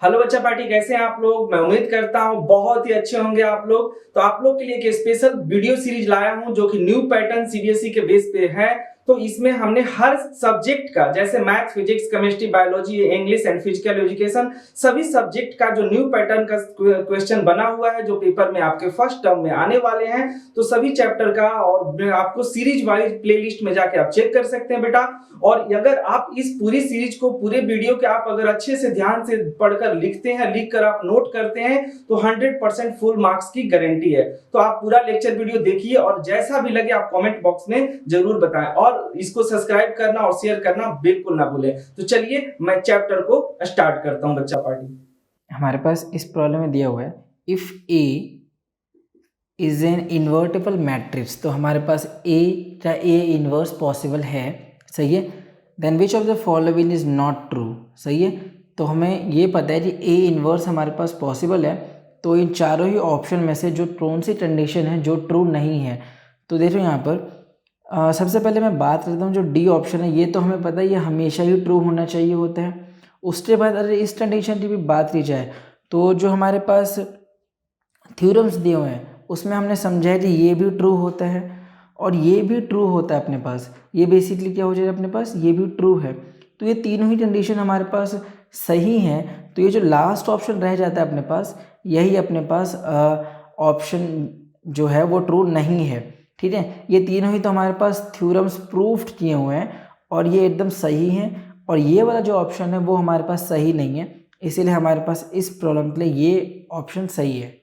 Hello बच्चा party, कैसे हैं आप लोग। मैं उम्मीद करता हूं बहुत ही अच्छे होंगे आप लोग। तो आप लोग के लिए एक स्पेशल वीडियो सीरीज लाया हूं जो कि न्यू पैटर्न सीबीएसई के बेस पे है। तो इसमें हमने हर सब्जेक्ट का, जैसे math, physics, chemistry, biology, English and physical education, सभी सब्जेक्ट का जो न्यू पैटर्न का क्वेश्चन बना हुआ है जो पेपर में आपके फर्स्ट टर्म में आने वाले हैं, तो सभी चैप्टर का और आपको सीरीज वाइज प्लेलिस्ट में जाके आप चेक कर सकते हैं बेटा। और अगर आप इस पूरी सीरीज को, पूरे वीडियो के आप अगर अच्छे से ध्यान से पढ़कर लिखते हैं, लिख कर आप नोट करते हैं, तो 100% फुल मार्क्स की गारंटी है। तो आप पूरा लेक्चर वीडियो देखिए और जैसा भी लगे आप कमेंट बॉक्स में जरूर बताएं, और इसको सब्सक्राइब करना और शेयर करना बिल्कुल ना भूलें। तो चलिए मैं चैप्टर को स्टार्ट करता हूं बच्चा पार्टी। हमारे पास इस प्रॉब्लम में दिया हुआ है if A is an invertible matrix. तो हमारे पास ए या ए इन्वर्स पॉसिबल है, सही है। Then which of the following is not true, सही है। तो हमें ये पता है कि ए इन्वर्स हमारे पास पॉसिबल है, तो इन चारों ही ऑप्शन में से जो कौन सी कंडीशन है जो ट्रू नहीं है। तो देखो यहाँ पर सबसे पहले मैं बात करता हूँ जो डी ऑप्शन है, ये तो हमें पता है ये हमेशा ही ट्रू होना चाहिए होता है। उसके बाद अगर इस कंडीशन की भी बात की जाए तो जो हमारे पास थ्योरम्स दिए हुए हैं उसमें हमने समझा है कि ये भी ट्रू होता है और ये भी ट्रू होता है अपने पास। ये बेसिकली क्या हो जाएगा अपने पास, ये भी ट्रू है। तो ये तीनों ही कंडीशन हमारे पास सही हैं। तो ये जो लास्ट ऑप्शन रह जाता है अपने पास, यही अपने पास ऑप्शन जो है वो ट्रू नहीं है, ठीक है। ये तीनों ही तो हमारे पास थ्योरम्स प्रूव्ड किए हुए हैं और ये एकदम सही हैं। और ये वाला जो ऑप्शन है वो हमारे पास सही नहीं है, इसीलिए हमारे पास इस प्रॉब्लम के लिए ये ऑप्शन सही है।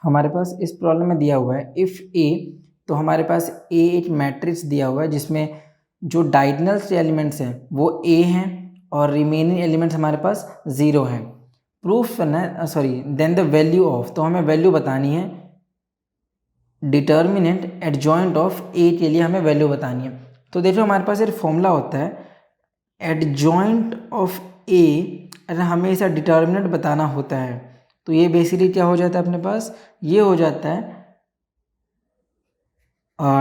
हमारे पास इस प्रॉब्लम में दिया हुआ है इफ़ ए, तो हमारे पास ए एक मैट्रिक्स दिया हुआ है जिसमें जो डायगोनल एलिमेंट्स हैं वो ए हैं और रिमेनिंग एलिमेंट्स हमारे पास ज़ीरो हैं। प्रूफ करना है, sorry, then the value of, तो हमें वैल्यू बतानी है। डिटर्मिनेंट एडजॉइंट ऑफ ए के लिए हमें वैल्यू बतानी है। तो देखो हमारे पास एक फॉर्मूला होता है एडजॉइंट ऑफ ए। अगर हमें इसका डिटर्मिनेंट बताना होता है तो ये बेसिकली क्या हो जाता है अपने पास, ये हो जाता है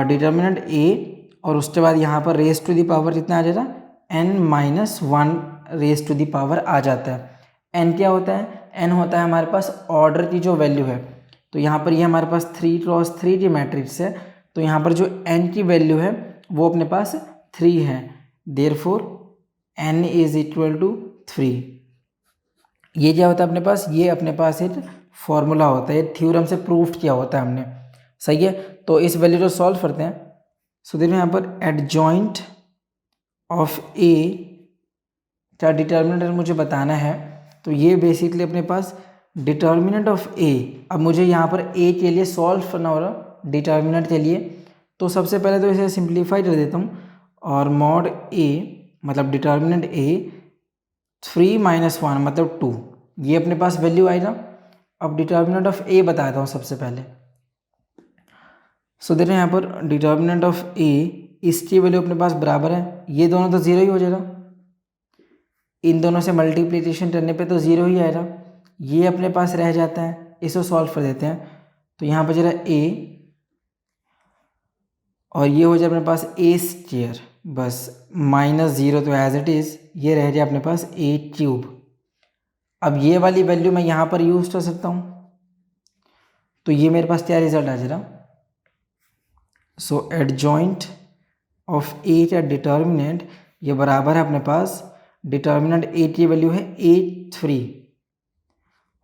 डिटर्मिनेंट ए और उसके बाद यहाँ पर रेस टू द पावर कितना आ जाएगा, n-1 raise to the power आ जाता है। n क्या होता है, n होता है हमारे पास ऑर्डर की जो वैल्यू है। तो यहाँ पर ये हमारे पास 3x3 की मैट्रिक्स है, तो यहाँ पर जो n की वैल्यू है वो अपने पास 3 है। Therefore n is equal to 3। ये क्या होता है अपने पास, ये अपने पास एक फॉर्मूला होता है, थ्योरम से प्रूव किया होता है हमने, सही है। तो इस वैल्यू को सॉल्व करते हैं। सो देखो यहाँ पर एडजॉइंट ऑफ ए का डिटर्मिनेंट मुझे बताना है, तो ये बेसिकली अपने पास डिटर्मिनेंट ऑफ ए। अब मुझे यहाँ पर ए के लिए सॉल्व करना हो रहा डिटर्मिनेंट के लिए, तो सबसे पहले तो इसे सिंप्लीफाई कर देता हूँ और मॉड ए मतलब डिटर्मिनेंट ए 3-1 मतलब 2, ये अपने पास वैल्यू आएगा। अब डिटर्मिनेंट ऑफ ए बताता हूँ सबसे पहले। सो देखो यहाँ पर डिटर्मिनेंट ऑफ ए, इसकी वैल्यू अपने पास बराबर है, ये दोनों तो ज़ीरो ही हो जाएगा, इन दोनों से मल्टीप्लिकेशन करने पे तो ज़ीरो ही आएगा, ये अपने पास रह जाता है। इसको सॉल्व कर देते हैं, तो यहाँ पर जरा ए और ये हो जाए अपने पास ए स्क्वायर, बस -0 तो एज इट इज़ ये रह जाए अपने पास ए क्यूब। अब ये वाली वैल्यू मैं यहाँ पर यूज़ कर सकता हूँ, तो ये मेरे पास क्या रिजल्ट आ जाएगा। सो एडजॉइंट ऑफ ए का डिटर्मिनेंट ये बराबर है अपने पास, डिटर्मिनेंट ए की वैल्यू है 3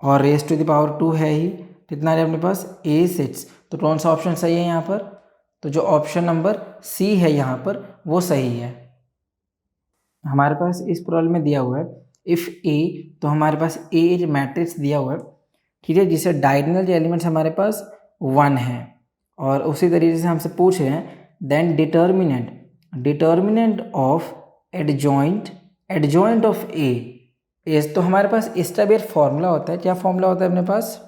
और रेस टू द पावर 2 है ही, कितना है अपने पास A6। तो कौन सा ऑप्शन सही है यहाँ पर, तो जो ऑप्शन नंबर सी है यहाँ पर वो सही है। हमारे पास इस प्रॉब्लम में दिया हुआ है इफ़ ए, तो हमारे पास ए एक मैट्रिक्स दिया हुआ है, ठीक है, जिसे डायगोनल एलिमेंट्स हमारे पास 1 है। और उसी तरीके से हमसे पूछ रहे हैं then determinant of adjoint of A is, तो हमारे पास इसका भी एक फॉर्मूला होता है। क्या फॉर्मूला होता है अपने पास,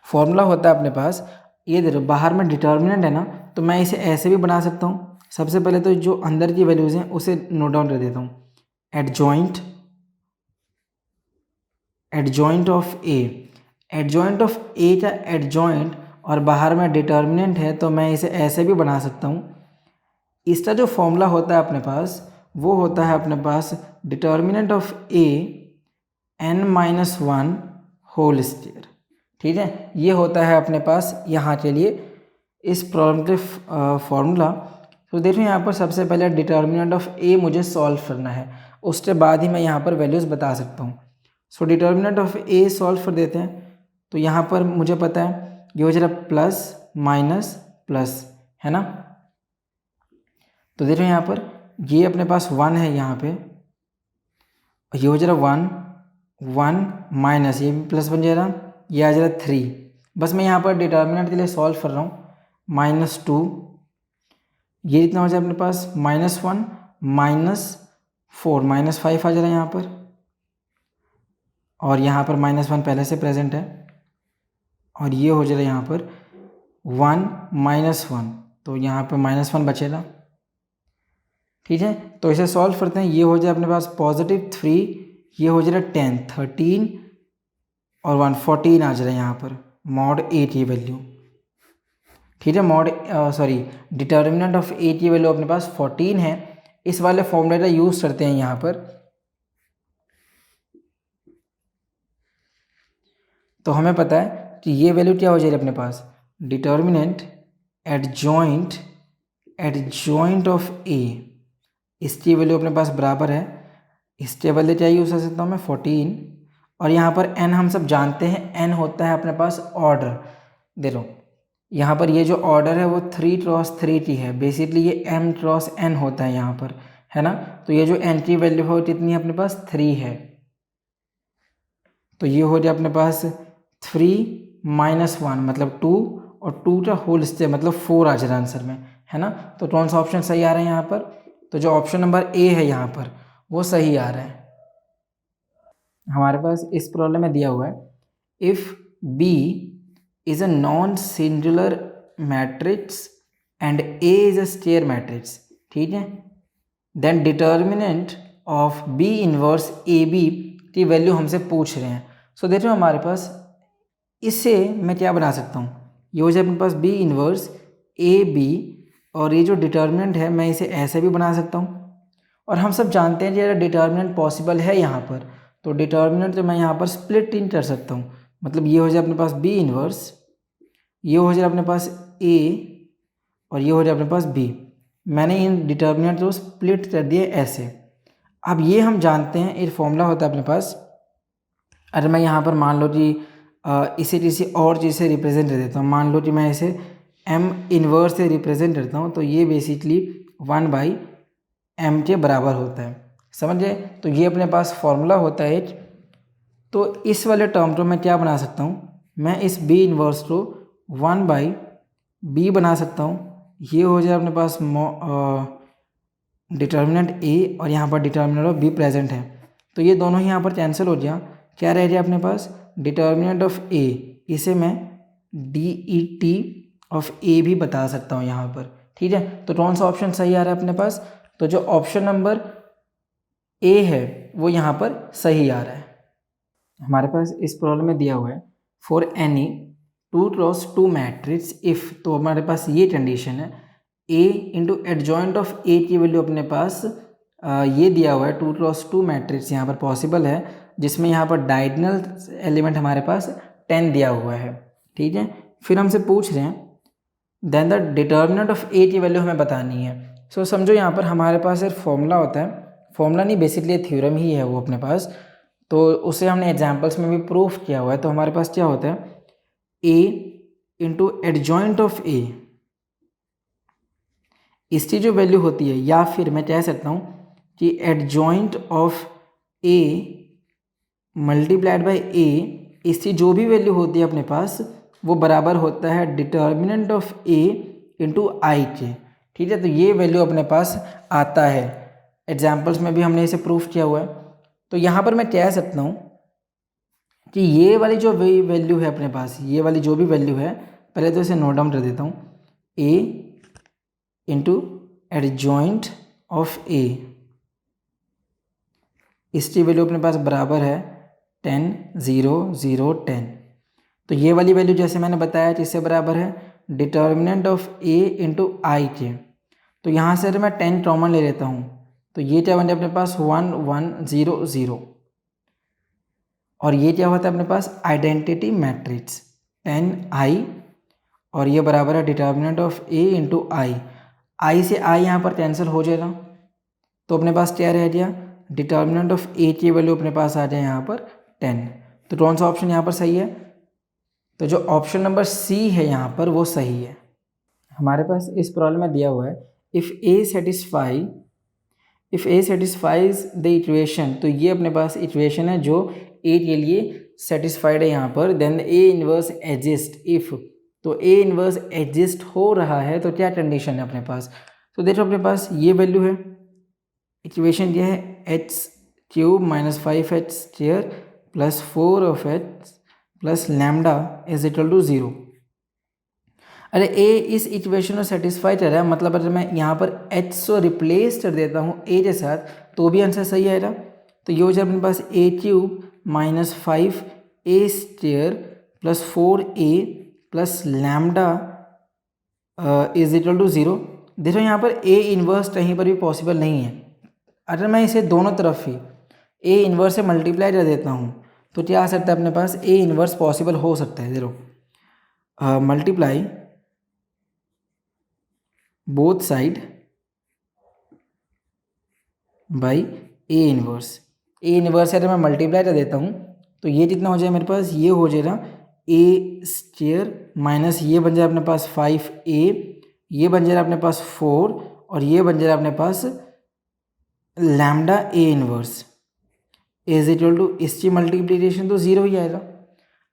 फॉर्मूला होता है अपने पास, ये देखो बाहर में डिटर्मिनेंट है ना, तो मैं इसे ऐसे भी बना सकता हूँ। सबसे पहले तो जो अंदर की वैल्यूज़ हैं उसे नोट डाउन कर देता हूँ, एडजॉइंट ऑफ ए का एडजॉइंट और बाहर में डिटर्मिनेंट है, तो मैं इसे ऐसे भी बना सकता हूँ। इसका जो फॉर्मूला होता है अपने पास वो होता है अपने पास determinant of A n-1 whole square. ठीक है, ये होता है अपने पास यहाँ के लिए इस प्रॉब्लम के फॉर्मूला। तो देखो यहाँ पर सबसे पहले डिटर्मिनेंट ऑफ ए मुझे सॉल्व करना है, उसके बाद ही मैं यहाँ पर वैल्यूज़ बता सकता हूँ। So determinant of A solve कर देते हैं। तो यहाँ पर मुझे पता है ये हो जाएगा प्लस माइनस प्लस, है ना। तो देखो यहाँ पर ये अपने पास 1 है यहाँ पे, ये हो जाएगा 1 माइनस ये भी प्लस बन जाएगा, ये आ जाएगा 3। बस मैं यहाँ पर डिटर्मिनेंट के लिए सॉल्व कर रहा हूँ। -2 ये इतना हो जाए अपने पास, -1 -4 -5 आ जा रहा है यहाँ पर, और यहाँ पर -1 पहले से प्रेजेंट है, और ये हो जाएगा यहाँ पर 1 -1, तो यहाँ पर -1 बचेगा। ठीक है, तो इसे सॉल्व करते हैं। ये हो जाए अपने पास +3, ये हो जाएगा 10 13 और 1 14 आ जा रहा है यहाँ पर, mod 8 ये वैल्यू। ठीक है, डिटर्मिनेंट ऑफ 8 की वैल्यू अपने पास 14 है। इस वाले फॉर्मूला का यूज़ करते हैं यहाँ पर। तो हमें पता है कि ये वैल्यू क्या हो जाएगी अपने पास, डिटर्मिनेंट एडजॉइंट ऑफ ए, इसकी वैल्यू अपने पास बराबर है, इसके बदले क्या यूज़ कर सकता हूँ मैं 14, और यहाँ पर n हम सब जानते हैं, n होता है अपने पास ऑर्डर। देखो यहाँ पर ये जो ऑर्डर है वो 3 क्रॉस 3 की है, बेसिकली ये m क्रॉस n होता है यहाँ पर, है ना। तो ये जो n की वैल्यू है कितनी है अपने पास 3 है। तो ये हो जाए अपने पास 3 -1 मतलब 2, और 2 का होल स्क्वायर मतलब 4 आ जाएगा आंसर में, है ना। तो कौन सा ऑप्शन सही आ रहा है यहाँ पर, तो जो ऑप्शन नंबर ए है यहाँ पर वो सही आ रहा है। हमारे पास इस प्रॉब्लम में दिया हुआ है, if B is a non-singular matrix and A is a square matrix, ठीक है, then determinant of B inverse AB की वैल्यू हमसे पूछ रहे हैं। सो देखो हमारे पास इससे मैं क्या बना सकता हूँ, ये हो जाए अपने पास B इन्वर्स AB, और ये जो डिटर्मिनेंट है मैं इसे ऐसे भी बना सकता हूँ। और हम सब जानते हैं कि अगर डिटर्मिनेंट पॉसिबल है यहाँ पर, तो डिटर्मिनेंट तो मैं यहाँ पर स्प्लिट इन कर सकता हूँ। मतलब ये हो जाए अपने पास B इन्वर्स, ये हो जाए अपने पास A, और ये हो जाए अपने पास B। मैंने इन डिटर्मिनेंट को स्प्लिट कर दिए ऐसे। अब ये हम जानते हैं एक फॉर्मूला होता है अपने पास, अगर मैं यहाँ पर मान लो कि इसे किसी और चीज़ से रिप्रेजेंट कर देता हूँ, मान लो कि मैं इसे m इन्वर्स से रिप्रेजेंट करता हूँ, तो ये बेसिकली 1/m के बराबर होता है, समझे। तो ये अपने पास फॉर्मूला होता है। तो इस वाले टर्म को मैं क्या बना सकता हूँ, मैं इस b इन्वर्स को 1/b बना सकता हूँ। ये हो जाए अपने पास डिटर्मिनेंट a, और यहाँ पर डिटर्मिनेंट ऑफ b प्रेजेंट है, तो ये दोनों ही यहाँ पर कैंसिल हो गया। क्या रह गया अपने पास, डिटर्मिनेंट ऑफ a, इसे मैं det ऑफ a भी बता सकता हूँ यहाँ पर। ठीक है, तो कौन सा ऑप्शन सही आ रहा है अपने पास, तो जो ऑप्शन नंबर a है वो यहाँ पर सही आ रहा है। हमारे पास इस प्रॉब्लम में दिया हुआ है for any 2 cross 2 matrix if, तो हमारे पास ये कंडीशन है a into adjoint of a की वैल्यू अपने पास ये दिया हुआ है 2 क्रॉस 2 मैट्रिक्स यहाँ पर पॉसिबल है, जिसमें यहाँ पर डायगोनल एलिमेंट हमारे पास 10 दिया हुआ है। ठीक है, फिर हमसे पूछ रहे हैं then the determinant of a की वैल्यू हमें बतानी है। सो समझो यहाँ पर हमारे पास एक फॉर्मूला होता है, फॉर्मूला नहीं बेसिकली थ्योरम ही है वो अपने पास, तो उसे हमने एग्जाम्पल्स में भी प्रूफ किया हुआ है। तो हमारे पास क्या होता है, a into adjoint of a, इसकी जो वैल्यू होती है, या फिर मैं कह सकता हूँ कि adjoint of a multiplied by a, इसकी जो भी वैल्यू होती है अपने पास वो बराबर होता है डिटर्मिनेंट ऑफ a इंटू आई के। ठीक है, तो ये वैल्यू अपने पास आता है, एग्जाम्पल्स में भी हमने इसे प्रूफ किया हुआ है। तो यहाँ पर मैं कह सकता हूँ कि ये वाली जो वैल्यू है अपने पास, ये वाली जो भी वैल्यू है, पहले तो इसे नोट डाउन कर देता हूँ, a into adjoint of a, इसकी वैल्यू अपने पास बराबर है 10 0 0 10। तो ये वाली वैल्यू जैसे मैंने बताया किससे बराबर है, डिटर्मिनेंट ऑफ a इंटू आई के। तो यहाँ से अगर मैं 10 कॉमन ले लेता हूँ, तो ये क्या बन जाए अपने पास 1 1 0 0। और ये क्या होता है अपने पास आइडेंटिटी मैट्रिक्स 10i और ये बराबर है डिटर्मिनेंट ऑफ a इंटू आई से आई यहाँ पर कैंसिल हो जाएगा, तो अपने पास क्या रह गया, डिटर्मिनेंट ऑफ a की वैल्यू अपने पास आ जाए यहाँ पर 10। तो कौन सा ऑप्शन यहाँ पर सही है, तो जो ऑप्शन नंबर सी है यहाँ पर वो सही है। हमारे पास इस प्रॉब्लम में दिया हुआ है if A satisfies the equation, तो ये अपने पास इक्वेशन है जो ए के लिए सेटिस्फाइड है यहाँ पर, then A inverse exist if, तो ए इनवर्स एग्जिस्ट हो रहा है तो क्या कंडीशन है अपने पास, तो देखो अपने पास ये वैल्यू है, इक्वेशन ये है x cube minus 5x² plus 4 plus lambda is equal to 0। अरे ए इस इक्वेशन को सेटिस्फाई कर रहा है, मतलब अगर मैं यहाँ पर एच को रिप्लेस कर देता हूँ ए के साथ तो भी आंसर सही आएगा। तो ये हो जाए अपने पास A cube minus 5a² plus 4a plus lambda is equal to 0। देखो यहाँ पर ए इन्वर्स कहीं पर भी पॉसिबल नहीं है, अगर मैं इसे दोनों तरफ ही ए इन्वर्स से मल्टीप्लाई कर देता हूँ तो क्या आ सकता है अपने पास, ए इन्वर्स पॉसिबल हो सकता है। देखो multiply both side by A inverse अगर मैं मल्टीप्लाई कर देता हूँ तो ये कितना हो जाए मेरे पास, ये हो जाएगा a² माइनस ये बन जाए अपने पास 5a, ये बन जाएगा अपने पास 4 और ये बन जाएगा अपने पास lambda A inverse is equal to, इसकी मल्टीप्लिकेशन तो 0 ही आएगा।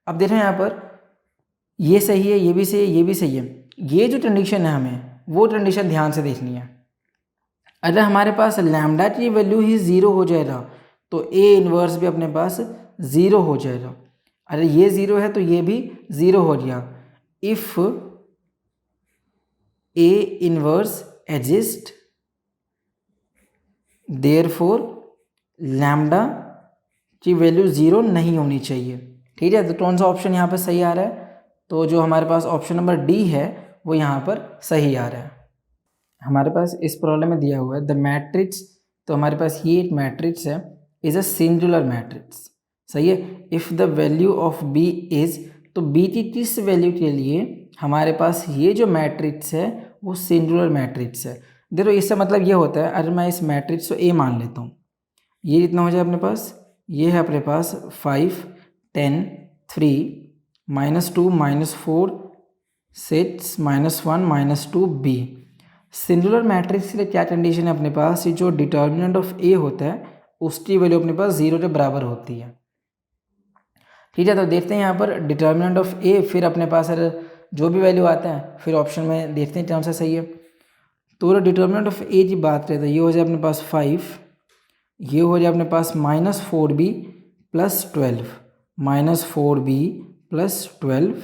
अब देखो यहाँ पर ये सही है, ये भी सही है, ये भी सही है, ये जो कंडीशन है हमें वो कंडीशन ध्यान से देखनी है। अगर हमारे पास लैम्डा की वैल्यू ही 0 हो जाएगा तो ए इन्वर्स भी अपने पास 0 हो जाएगा। अगर ये 0 है तो ये भी 0 हो गया। If A inverse exist therefore lambda की वैल्यू 0 नहीं होनी चाहिए। ठीक है, तो कौन सा ऑप्शन यहाँ पर सही आ रहा है, तो जो हमारे पास ऑप्शन नंबर डी है वो यहाँ पर सही आ रहा है। हमारे पास इस प्रॉब्लम में दिया हुआ है द मैट्रिक्स, तो हमारे पास ये एक मैट्रिक्स है, इज़ अ सिंगुलर मैट्रिक्स। सही है, if the value of B is, तो बी की किस वैल्यू के लिए हमारे पास ये जो मैट्रिक्स है वो सिंगुलर मैट्रिक्स है। देखो इससे मतलब ये होता है, अगर मैं इस मैट्रिक्स को ए मान लेता हूँ, ये कितना हो जाए अपने पास, ये है अपने पास 5 10 3 -2 -4 6 -1 -2 बी। सिंगुलर मैट्रिक्स के लिए क्या कंडीशन है अपने पास, ये जो डिटर्मिनेंट ऑफ ए होता है उसकी वैल्यू अपने पास 0 के बराबर होती है। ठीक है, तो देखते हैं यहाँ पर डिटर्मिनेंट ऑफ ए, फिर अपने पास अगर जो भी वैल्यू आता है फिर ऑप्शन में देखते हैं कौन सा सही है। तो डिटर्मिनेंट ऑफ ए की बात करें तो ये हो जाए अपने पास 5, ये हो जाए अपने पास -4b प्लस 12 -4b प्लस 12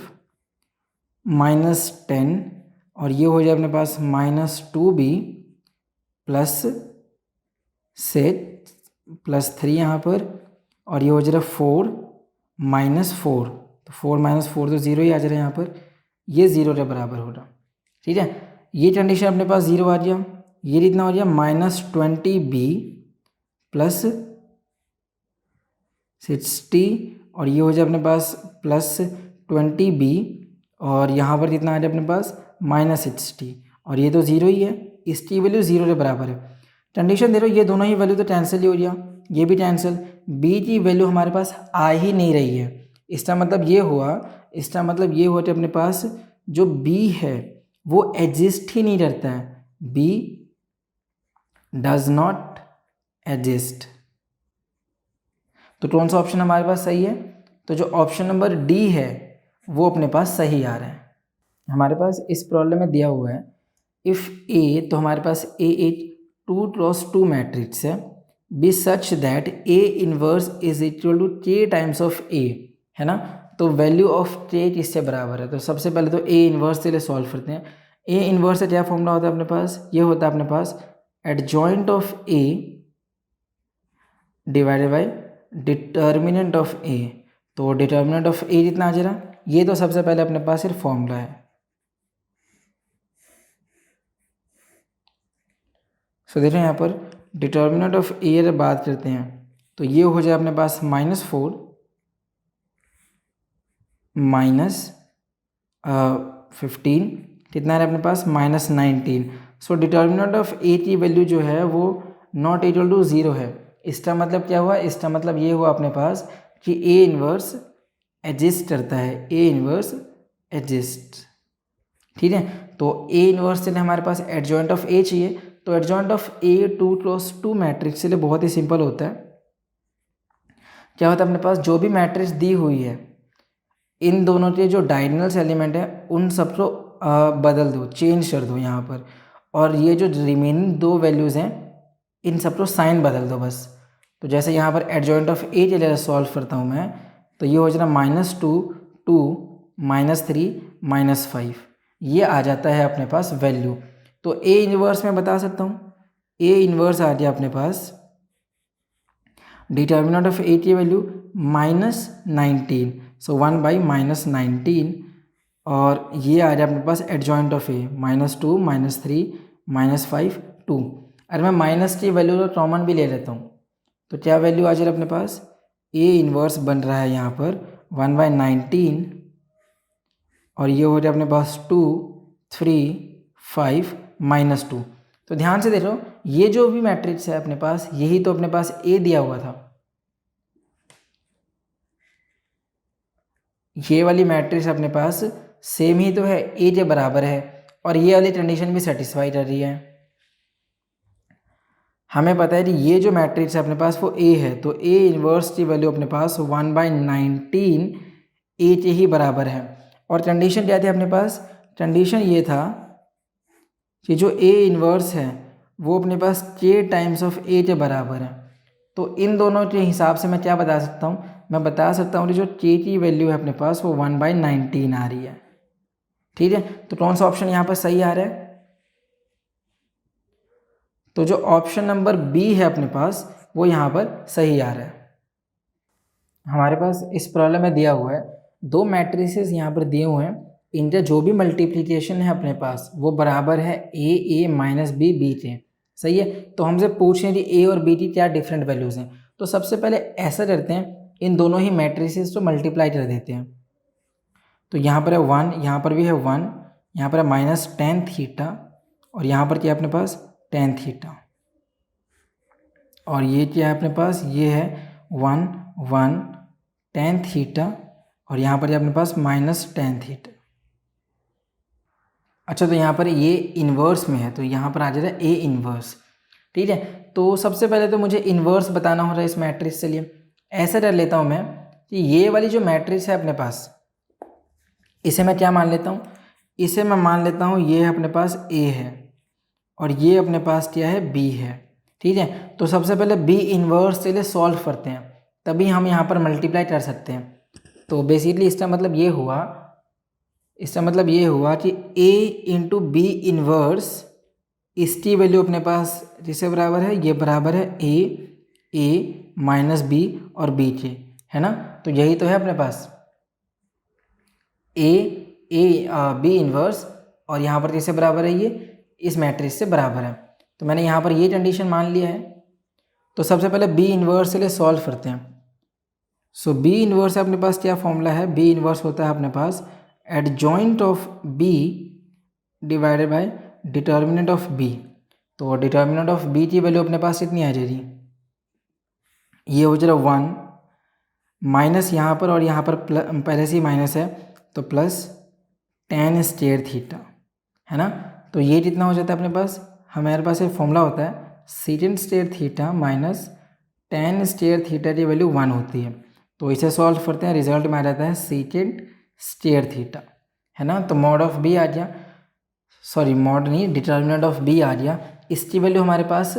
-10 और ये हो जाए अपने पास -2b प्लस 6 प्लस 3 यहाँ पर, और ये हो जाएगा 4 -4, तो 4 -4 तो 0 ही आ जा रहा है यहाँ पर, ये 0 के बराबर होगा। ठीक है, ये कंडीशन अपने पास 0 आ गया, ये कितना हो गया -20b प्लस 60 और ये हो जाए अपने पास प्लस 20b और यहाँ पर कितना आ जाए अपने पास -60 और ये तो 0 ही है, इसकी वैल्यू 0 के बराबर है। कंडीशन दे रहे हो, ये दोनों ही वैल्यू तो कैंसिल ही हो गया, ये भी कैंसिल, b की वैल्यू हमारे पास आ ही नहीं रही है। इसका मतलब ये हुआ कि अपने पास जो b है वो एग्जिस्ट ही नहीं करता है, b डज नॉट एग्जिस्ट। तो कौन सा ऑप्शन हमारे पास सही है, तो जो ऑप्शन नंबर डी है वो अपने पास सही आ रहा है। हमारे पास इस प्रॉब्लम में दिया हुआ है इफ़ ए, तो हमारे पास ए एक 2x2 मैट्रिक्स है, B such that A inverse is equal to k times of A, है ना। तो वैल्यू ऑफ k किससे बराबर है, तो सबसे पहले तो ए इनवर्स के लिए सॉल्व करते हैं। ए इनवर्स से क्या फॉर्मूला होता है अपने पास, ये होता है अपने पास adjoint of A divided by determinant of A. तो डिटर्मिनेंट ऑफ ए कितना आ जाएगा, ये तो सबसे पहले अपने पास सिर्फ फॉर्मूला है। सो देखो यहाँ पर डिटर्मिनेंट ऑफ ए अगर बात करते हैं तो ये हो जाए अपने पास -4 माइनस 15, कितना है अपने पास माइनस 19। सो डिटर्मिनेंट ऑफ ए की वैल्यू जो है वो नॉट इक्वल टू 0 है। इसका मतलब क्या हुआ, इसका मतलब ये हुआ अपने पास कि ए इन्वर्स एग्जिस्ट करता है, ए इन्वर्स एग्जिस्ट। ठीक है, तो ए इन्वर्स के लिए हमारे पास एडजॉइंट ऑफ ए चाहिए, तो adjoint of A 2 cross 2 matrix के लिए बहुत ही सिंपल होता है। क्या होता है अपने पास जो भी मैट्रिक्स दी हुई है इन दोनों के जो डायगोनल्स एलिमेंट है उन सबको बदल दो, चेंज कर दो यहाँ पर, और ये जो रिमेनिंग दो वैल्यूज़ हैं इन सबको साइन बदल दो बस। तो जैसे यहाँ पर एडजॉइंट ऑफ ए के लिए सॉल्व करता हूँ मैं, तो ये हो जाएगा -2 2 -3 -5, ये आ जाता है अपने पास वैल्यू। तो ए इन्वर्स में बता सकता हूँ, ए इन्वर्स आ गया अपने पास डिटर्मिनेंट ऑफ ए की वैल्यू -19, सो 1/-19, और ये आ जाए अपने पास एडजॉइंट ऑफ ए -2 -3 -5 2। अगर मैं माइनस की वैल्यू को कॉमन भी ले लेता हूँ तो क्या वैल्यू आ जाए अपने पास, ए इन्वर्स बन रहा है यहाँ पर 1/19, और ये हो जाए अपने पास 2 3 5 -2। तो ध्यान से देखो ये जो भी मैट्रिक्स है अपने पास यही तो अपने पास ए दिया हुआ था, ये वाली मैट्रिक्स अपने पास सेम ही तो है, ए के बराबर है, और ये वाली कंडीशन भी सेटिस्फाई कर रही है। हमें पता है कि ये जो मैट्रिक्स है अपने पास वो ए है, तो ए इन्वर्स की वैल्यू अपने पास 1/19 ए के ही बराबर है। और कंडीशन क्या थी अपने पास, कंडीशन ये था कि जो ए इन्वर्स है वो अपने पास के टाइम्स ऑफ ए के बराबर है। तो इन दोनों के हिसाब से मैं क्या बता सकता हूँ, मैं बता सकता हूँ कि जो के की वैल्यू है अपने पास वो 1/19 आ रही है। ठीक है, तो कौन सा ऑप्शन यहाँ पर सही आ रहा है, तो जो ऑप्शन नंबर बी है अपने पास वो यहाँ पर सही आ रहा है। हमारे पास इस प्रॉब्लम में दिया हुआ है दो मैट्रिसेस यहाँ पर दिए हुए हैं, इनका जो भी मल्टीप्लिकेशन है अपने पास वो बराबर है ए माइनस बी बी के। सही है, तो हमसे पूछ रहे हैं कि ए और बी की क्या डिफरेंट वैल्यूज़ हैं। तो सबसे पहले ऐसा करते हैं, इन दोनों ही मैट्रिसेस को मल्टीप्लाई कर देते हैं। तो यहाँ पर है 1, यहाँ पर भी है 1, यहाँ पर है -tan थीटा, और यहाँ पर क्या है अपने पास tan थीटा, और ये क्या है अपने पास, ये है 1 1 tan थीटा, और यहाँ पर अपने पास -tan थीटा। अच्छा, तो यहाँ पर ये इन्वर्स में है तो यहाँ पर आ जाएगा ए इन्वर्स। ठीक है, तो सबसे पहले तो मुझे इन्वर्स बताना हो रहा है इस मैट्रिक्स के लिए। ऐसा कर लेता हूँ मैं कि ये वाली जो मैट्रिक्स है अपने पास इसे मैं क्या मान लेता हूँ, इसे मैं मान लेता हूँ ये अपने पास ए है और ये अपने पास क्या है बी है। ठीक है, तो सबसे पहले बी इन्वर्स के लिए सॉल्व करते हैं तभी हम यहाँ पर मल्टीप्लाई कर सकते हैं। तो बेसिकली इसका मतलब ये हुआ कि a इंटू बी इन्वर्स, इसकी वैल्यू अपने पास जिससे बराबर है, ये बराबर है a माइनस बी और b के, है ना। तो यही तो है अपने पास a बी इन्वर्स, और यहाँ पर किससे बराबर है, ये इस मैट्रिक्स से बराबर है। तो मैंने यहाँ पर ये कंडीशन मान लिया है। तो सबसे पहले बी इन्वर्स के लिए सॉल्व करते हैं। सो बी इन्वर्स अपने पास क्या फॉर्मूला है, बी इन्वर्स होता है अपने पास adjoint of B divided by determinant of B. तो डिटर्मिनेंट ऑफ बी की वैल्यू अपने पास कितनी आ जाएगी, ये हो जाएगा 1 माइनस यहाँ पर और यहाँ पर पहले से ही माइनस है तो प्लस tan स्क्वायर थीटा, है ना। तो ये कितना हो जाता है अपने पास, हमारे पास एक फॉर्मूला होता है secant square theta minus tan square theta की वैल्यू 1 होती है। तो इसे सॉल्व करते हैं, रिजल्ट में आ जाता है सीटेंट स्क्वायर थीटा, है ना। तो मॉड ऑफ बी आ गया, सॉरी मॉड नहीं, डिटर्मिनेंट ऑफ बी आ गया। इसकी वैल्यू हमारे पास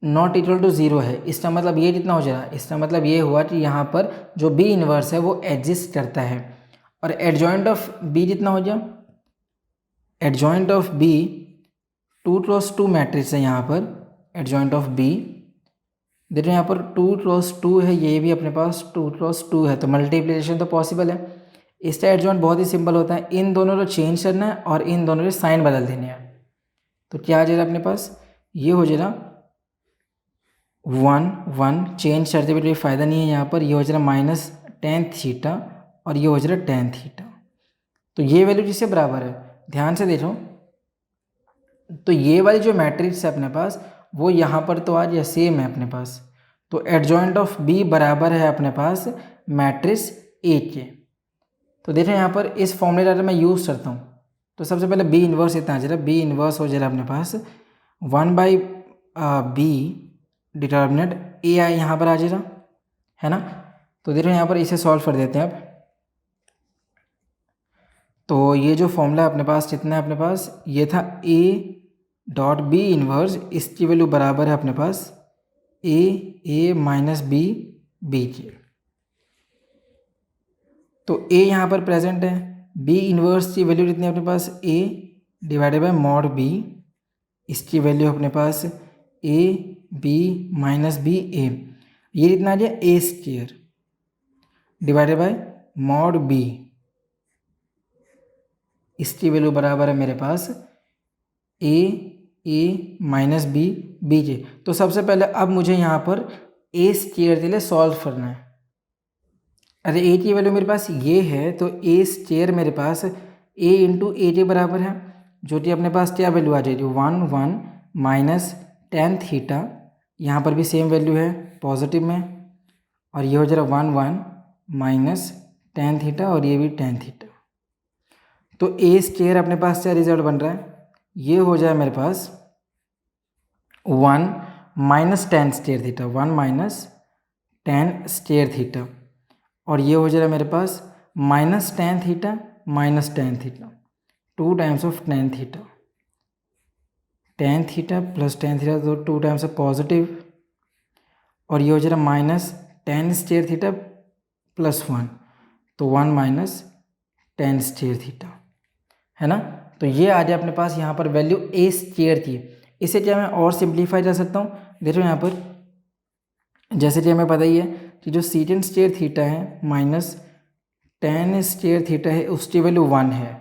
नॉट इक्वल टू 0 है। इसका मतलब ये कितना हो जाएगा, इसका मतलब ये हुआ कि यहाँ पर जो बी इन्वर्स है वो एग्जिस्ट करता है। और एडजॉइंट ऑफ बी कितना हो गया, adjoint of B 2 cross 2 matrix है यहाँ पर, एडजॉइंट ऑफ बी देखो यहाँ पर 2 क्रॉस 2 है, ये भी अपने पास 2 क्रॉस 2 है, तो मल्टीप्लिकेशन तो पॉसिबल है। इसका एडजॉइंट बहुत ही सिंपल होता है, इन दोनों को चेंज करना है और इन दोनों के साइन बदल देने हैं। तो क्या आ जाएगा अपने पास, ये हो जाएगा 1 1 चेंज करते हुए कोई फ़ायदा नहीं है यहाँ पर, ये हो जाएगा -tan थीटा और ये हो जा रहा है टेन थीटा। तो ये वैल्यू जिससे बराबर है, ध्यान से देखो, तो ये वाली जो मैट्रिक्स है अपने पास वो यहाँ पर तो आज या सेम है अपने पास। तो एडजॉइंट ऑफ बी बराबर है अपने पास मैट्रिक्स ए के। तो देखो यहाँ पर इस फॉर्मूले का मैं यूज़ करता हूँ, तो सबसे पहले बी इन्वर्स इतना आ जा रहा है, बी इन्वर्स हो जा रहा है अपने पास 1/b डिटर्मिनेंट ए आई यहाँ पर आ जा रहा है ना। तो देखो यहाँ पर इसे सॉल्व कर देते हैं अब। तो ये जो फॉर्मूला अपने पास कितना है, अपने पास ये था a डॉट बी इन्वर्स, इसकी वैल्यू बराबर है अपने पास a माइनस बी बी के। तो a यहाँ पर प्रेजेंट है, b इन्वर्स की वैल्यू कितनी है अपने पास a divided by mod b, इसकी वैल्यू अपने पास a b minus B a, ये कितना आ गया a square divided by mod b, इसकी वैल्यू बराबर है मेरे पास a माइनस बी के। तो सबसे पहले अब मुझे यहाँ पर a स्क्वायर के लिए सॉल्व करना है। अरे a की वैल्यू मेरे पास ये है, तो a स्क्वायर मेरे पास a इंटू ए के बराबर है, जो कि अपने पास क्या वैल्यू आ जाएगी 1 माइनस टेन थीटा, यहाँ पर भी सेम वैल्यू है पॉजिटिव में, और ये हो जा रहा 1 माइनस टेन थीटा और ये भी टेन थीटा। तो ए स्क्वायर अपने पास क्या रिजल्ट बन रहा है, ये हो जाए मेरे पास 1 minus tan square theta, 1 minus tan square theta, और ये हो जाएगा मेरे पास minus tan theta minus tan theta, 2 times of tan theta, tan theta plus tan theta, तो 2 टाइम्स ऑफ पॉजिटिव, और ये हो जाएगा minus tan square theta plus 1, तो 1 माइनस टेन स्क्वायर थीटा, है ना। तो ये आ जाए अपने पास यहाँ पर वैल्यू ए स्क्वायर की। इसे क्या मैं और सिंप्लीफाई कर सकता हूँ, देखो यहाँ पर जैसे कि हमें पता ही है कि जो सीटेन स्क्वायर थीटा है माइनस टेन स्क्वायर थीटा है उसकी वैल्यू 1 है।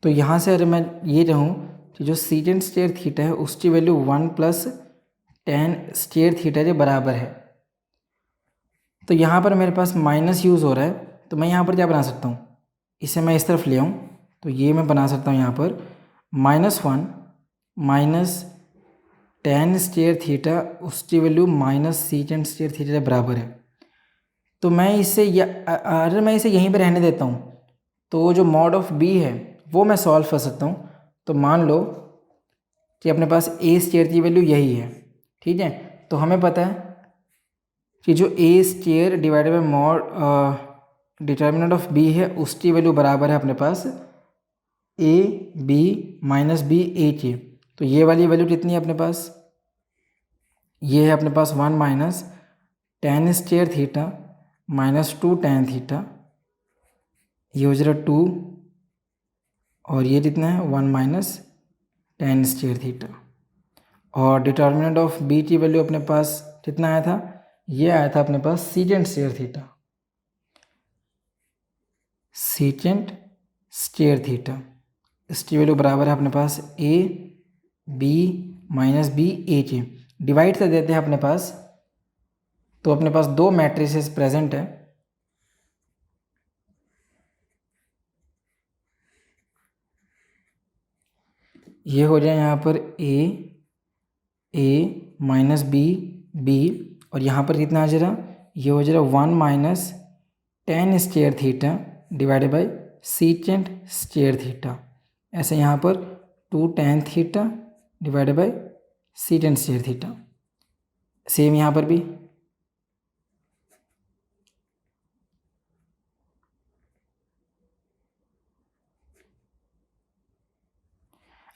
तो यहाँ से अगर मैं ये रहूँ कि जो सीटेन स्क्वायर थीटा है उसकी value 1 plus ten square theta के बराबर है। तो यहाँ पर मेरे पास माइनस यूज़ हो रहा है, तो मैं यहाँ पर क्या बना सकता हूँ, इसे मैं इस तरफ ले आऊँ, तो ये मैं बना सकता हूँ यहाँ पर -1 माइनस टेन स्क्वायर थीटा उसकी value minus cetane square theta के बराबर है। तो मैं इसे अगर मैं इसे यहीं पे रहने देता हूँ तो जो मॉड ऑफ बी है वो मैं सॉल्व कर सकता हूँ। तो मान लो कि अपने पास ए स्क्वायर की वैल्यू यही है, ठीक है। तो हमें पता है कि जो A square divided by mod determinant of B है उसकी वैल्यू बराबर है अपने पास A B minus B A के। तो ये वाली वैल्यू कितनी है अपने पास, ये है अपने पास 1 minus tan square theta minus 2 tan theta, ये हो जाएगा 2, और ये कितना है 1 माइनस टेन स्क्वायर थीटा, और डिटर्मिनेंट ऑफ बी की वैल्यू अपने पास कितना आया था, ये आया था अपने पास secant square theta, secant square theta, इसकी वैल्यू बराबर है अपने पास A B minus B A के। डिवाइड कर देते हैं अपने पास, तो अपने पास दो मैट्रिसेस प्रेजेंट है, ये हो जाए यहाँ पर ए माइनस बी बी, और यहाँ पर कितना आ जा रहा, ये हो जा रहा 1 minus tan square theta divided by secant square theta, ऐसे यहाँ पर 2 tan theta divided by secant square theta. Same यहाँ पर भी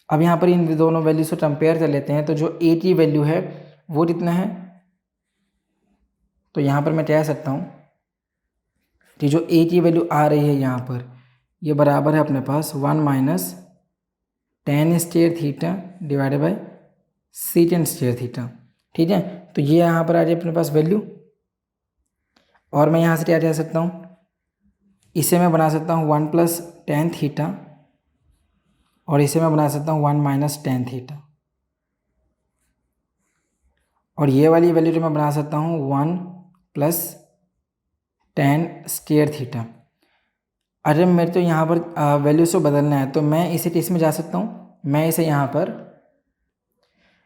अब यहाँ पर इन दोनों वैल्यूज को कंपेयर कर लेते हैं। तो जो ए की वैल्यू है वो कितना है, तो यहाँ पर मैं कह सकता हूँ कि जो ए की वैल्यू आ रही है यहाँ पर ये बराबर है अपने पास 1 minus tan square theta divided by secant square theta, ठीक है। तो ये यहाँ पर आ जाए अपने पास वैल्यू, और मैं यहाँ से क्या कह सकता हूँ, इसे मैं बना सकता हूँ 1 प्लस टेन थीटा, और इसे मैं बना सकता हूँ 1 माइनस टेन थीटा, और ये वाली वैल्यू जो मैं बना सकता हूँ 1 प्लस tan स्क्वायर थीटा। अरे मेरे तो यहाँ पर वैल्यूज को बदलना है, तो मैं इसे किस में जा सकता हूँ, मैं इसे यहाँ पर,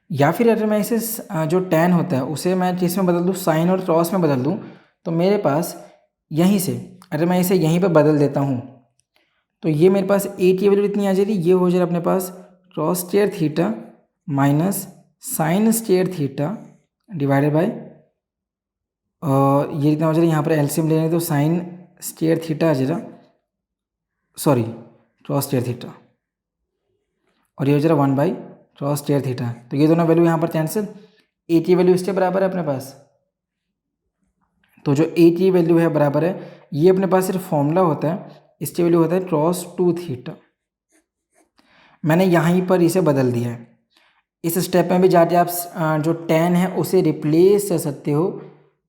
या फिर अगर मैं इसे जो tan होता है उसे मैं किस में बदल दूँ, साइन और क्रॉस में बदल दूँ, तो मेरे पास यहीं से अगर मैं इसे यहीं पर बदल देता हूँ तो ये मेरे पास ए की वैल्यू इतनी आ जाएगी, ये हो जाएगा अपने पास cos square theta minus sine square theta divided by, और ये कितना हो जाएगा, यहाँ पर एलसीएम लेंगे तो साइन स्क्वायर थीटा आ जाएगा, सॉरी क्रॉस स्क्वायर थीटा, और ये हो जाएगा 1 बाई क्रॉस स्क्वायर थीटा। तो ये दोनों वैल्यू यहाँ पर कैंसिल, ए की वैल्यू इसके बराबर है अपने पास, तो जो ए की वैल्यू है बराबर है, ये अपने पास सिर्फ फॉर्मूला होता है, इसकी वैल्यू होता है क्रॉस 2 थीटा। मैंने यहाँ पर इसे बदल दिया है। इस स्टेप में भी जाके आप जो tan है उसे रिप्लेस कर सकते हो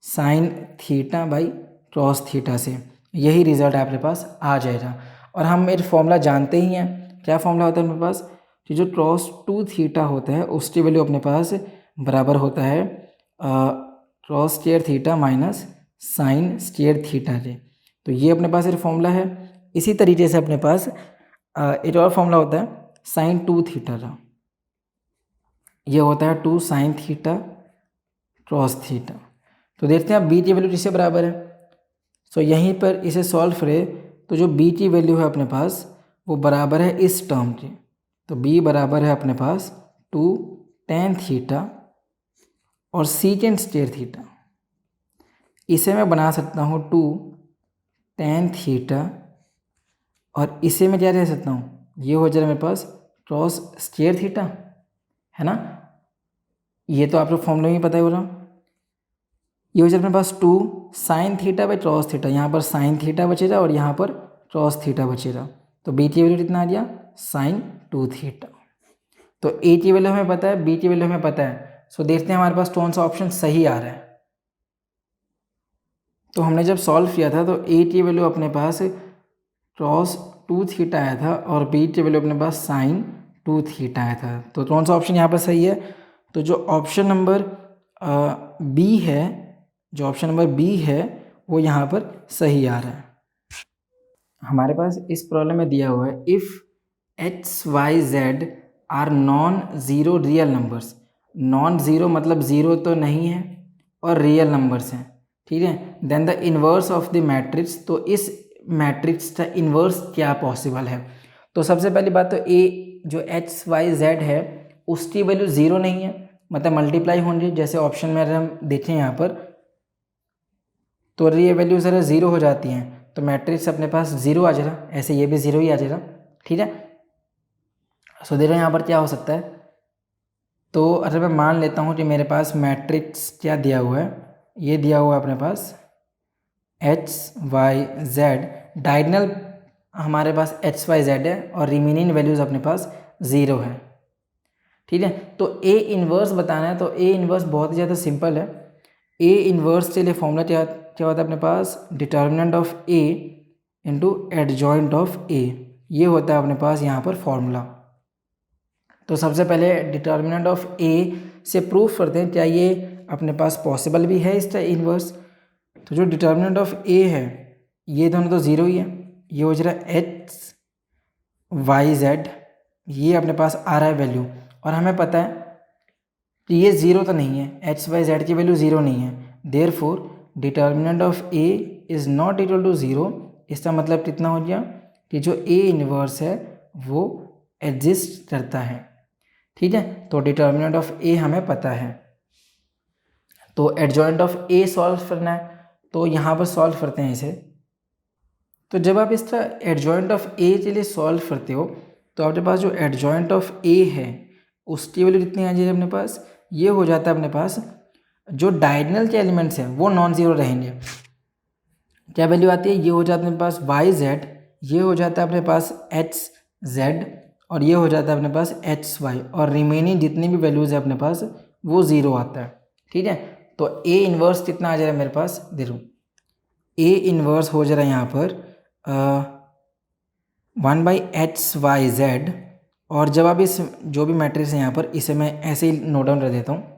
sine theta by cross theta से, यही रिजल्ट आपके पास आ जाएगा। और हम मेरे फॉर्मूला जानते ही हैं, क्या फॉर्मूला होता है मेरे पास, कि जो क्रॉस 2 थीटा होता है उसकी वैल्यू अपने पास बराबर होता है cross square theta minus sine square theta के। तो ये अपने पास एक फॉर्मूला है। इसी तरीके से अपने पास एक और फॉर्मूला होता है साइन 2 थीटा का, ये होता है 2 साइन थीटा क्रॉस थीटा। तो देखते हैं आप बी की वैल्यू किससे बराबर है, सो यहीं पर इसे सॉल्व करें तो जो बी की वैल्यू है अपने पास वो बराबर है इस टर्म के, तो बी बराबर है अपने पास 2 tan थीटा और सीकेंड स्क्वायर थीटा। इसे मैं बना सकता हूँ 2 tan थीटा और इसे मैं क्या रह सकता हूँ, ये हो जाएगा मेरे पास क्रॉस स्क्वायर थीटा, है ना, ये तो आप लोग फॉर्मूला में पता ही होगा। ये हो जाएगा अपने पास 2 sine theta by cross theta, यहाँ पर साइन थीटा बचेगा और यहाँ पर क्रॉस थीटा बचेगा, तो बी की वैल्यू कितना आ गया साइन 2 थीटा। तो ए की वैल्यू हमें पता है, बी की वैल्यू हमें पता है, सो देखते हैं हमारे पास कौन सा ऑप्शन सही आ रहा है। तो हमने जब सॉल्व किया था तो ए की वैल्यू अपने पास क्रॉस 2 थीटा आया था और बी की वैल्यू अपने पास साइन 2 थीटा आया था। तो कौन सा ऑप्शन यहाँ पर सही है, तो जो ऑप्शन नंबर बी है, जो ऑप्शन नंबर बी है वो यहाँ पर सही आ रहा है। हमारे पास इस प्रॉब्लम में दिया हुआ है if x y z are non zero real numbers, non zero मतलब ज़ीरो तो नहीं है और रियल नंबर्स हैं, ठीक है, then the inverse of the matrix, तो इस मैट्रिक्स का इन्वर्स क्या पॉसिबल है। तो सबसे पहली बात तो ए जो एक्स वाई जेड है उसकी वैल्यू ज़ीरो नहीं है, मतलब मल्टीप्लाई होंगे, जैसे ऑप्शन में अगर हम देखें यहाँ पर तो ये वैल्यू ज़रा ज़ीरो हो जाती हैं, तो मैट्रिक्स अपने पास ज़ीरो आ जाएगा, ऐसे ये भी ज़ीरो ही आ जाएगा, ठीक है। सो देखो यहाँ पर क्या हो सकता है, तो अगर मैं मान लेता हूँ कि मेरे पास मैट्रिक्स क्या दिया हुआ है, ये दिया हुआ है अपने पास एक्स वाई जेड, डायगोनल हमारे पास एक्स वाई जेड है और रिमेनिंग वैल्यूज़ अपने पास ज़ीरो है, ठीक है। तो ए इन्वर्स बताना है, तो ए इन्वर्स बहुत ही ज़्यादा सिंपल है। ए इन्वर्स के लिए फॉर्मूला क्या होता है अपने पास, determinant of A into adjoint of A, ये होता है अपने पास यहाँ पर फॉर्मूला। तो सबसे पहले डिटर्मिनेंट ऑफ ए से प्रूफ करते हैं क्या ये अपने पास पॉसिबल भी है इसका इन्वर्स। तो जो डिटर्मिनेंट ऑफ ए है ये दोनों तो ज़ीरो ही है, ये हो जाएगा एक्स वाई जेड, ये अपने पास आ रहा है वैल्यू, और हमें पता है कि ये ज़ीरो तो नहीं है, एक्स वाई जेड की वैल्यू ज़ीरो नहीं है, therefore determinant of A is not equal to zero. इसका मतलब कितना हो गया कि जो ए इन्वर्स है वो एग्जिस्ट करता है, ठीक है। तो डिटर्मिनेंट ऑफ ए हमें पता है, तो एडजॉइंट ऑफ ए सॉल्व करना है, तो यहाँ पर सॉल्व करते हैं इसे। तो जब आप इसका एडजॉइंट ऑफ ए के लिए सॉल्व करते हो तो आपके पास जो एडजॉइंट ऑफ ए है उसकी वैल्यू कितनी आ जाएगी अपने पास, ये हो जाता है अपने पास जो डायगोनल के एलिमेंट्स हैं वो नॉन ज़ीरो रहेंगे। क्या वैल्यू आती है, ये हो जाता है अपने पास वाई जेड, ये हो जाता है अपने पास एक्स जेड और ये हो जाता है अपने पास एक्स वाई, और रिमेनिंग जितनी भी वैल्यूज़ है अपने पास वो ज़ीरो आता है, ठीक है। तो ए इन्वर्स कितना आ जा रहा है मेरे पास, देखो ए इन्वर्स हो जा रहा है यहाँ पर 1 बाई एक्स वाई जेड, और जब आप इस जो भी मैट्रिक्स है यहाँ पर इसे मैं ऐसे ही नोट डाउन कर देता हूँ।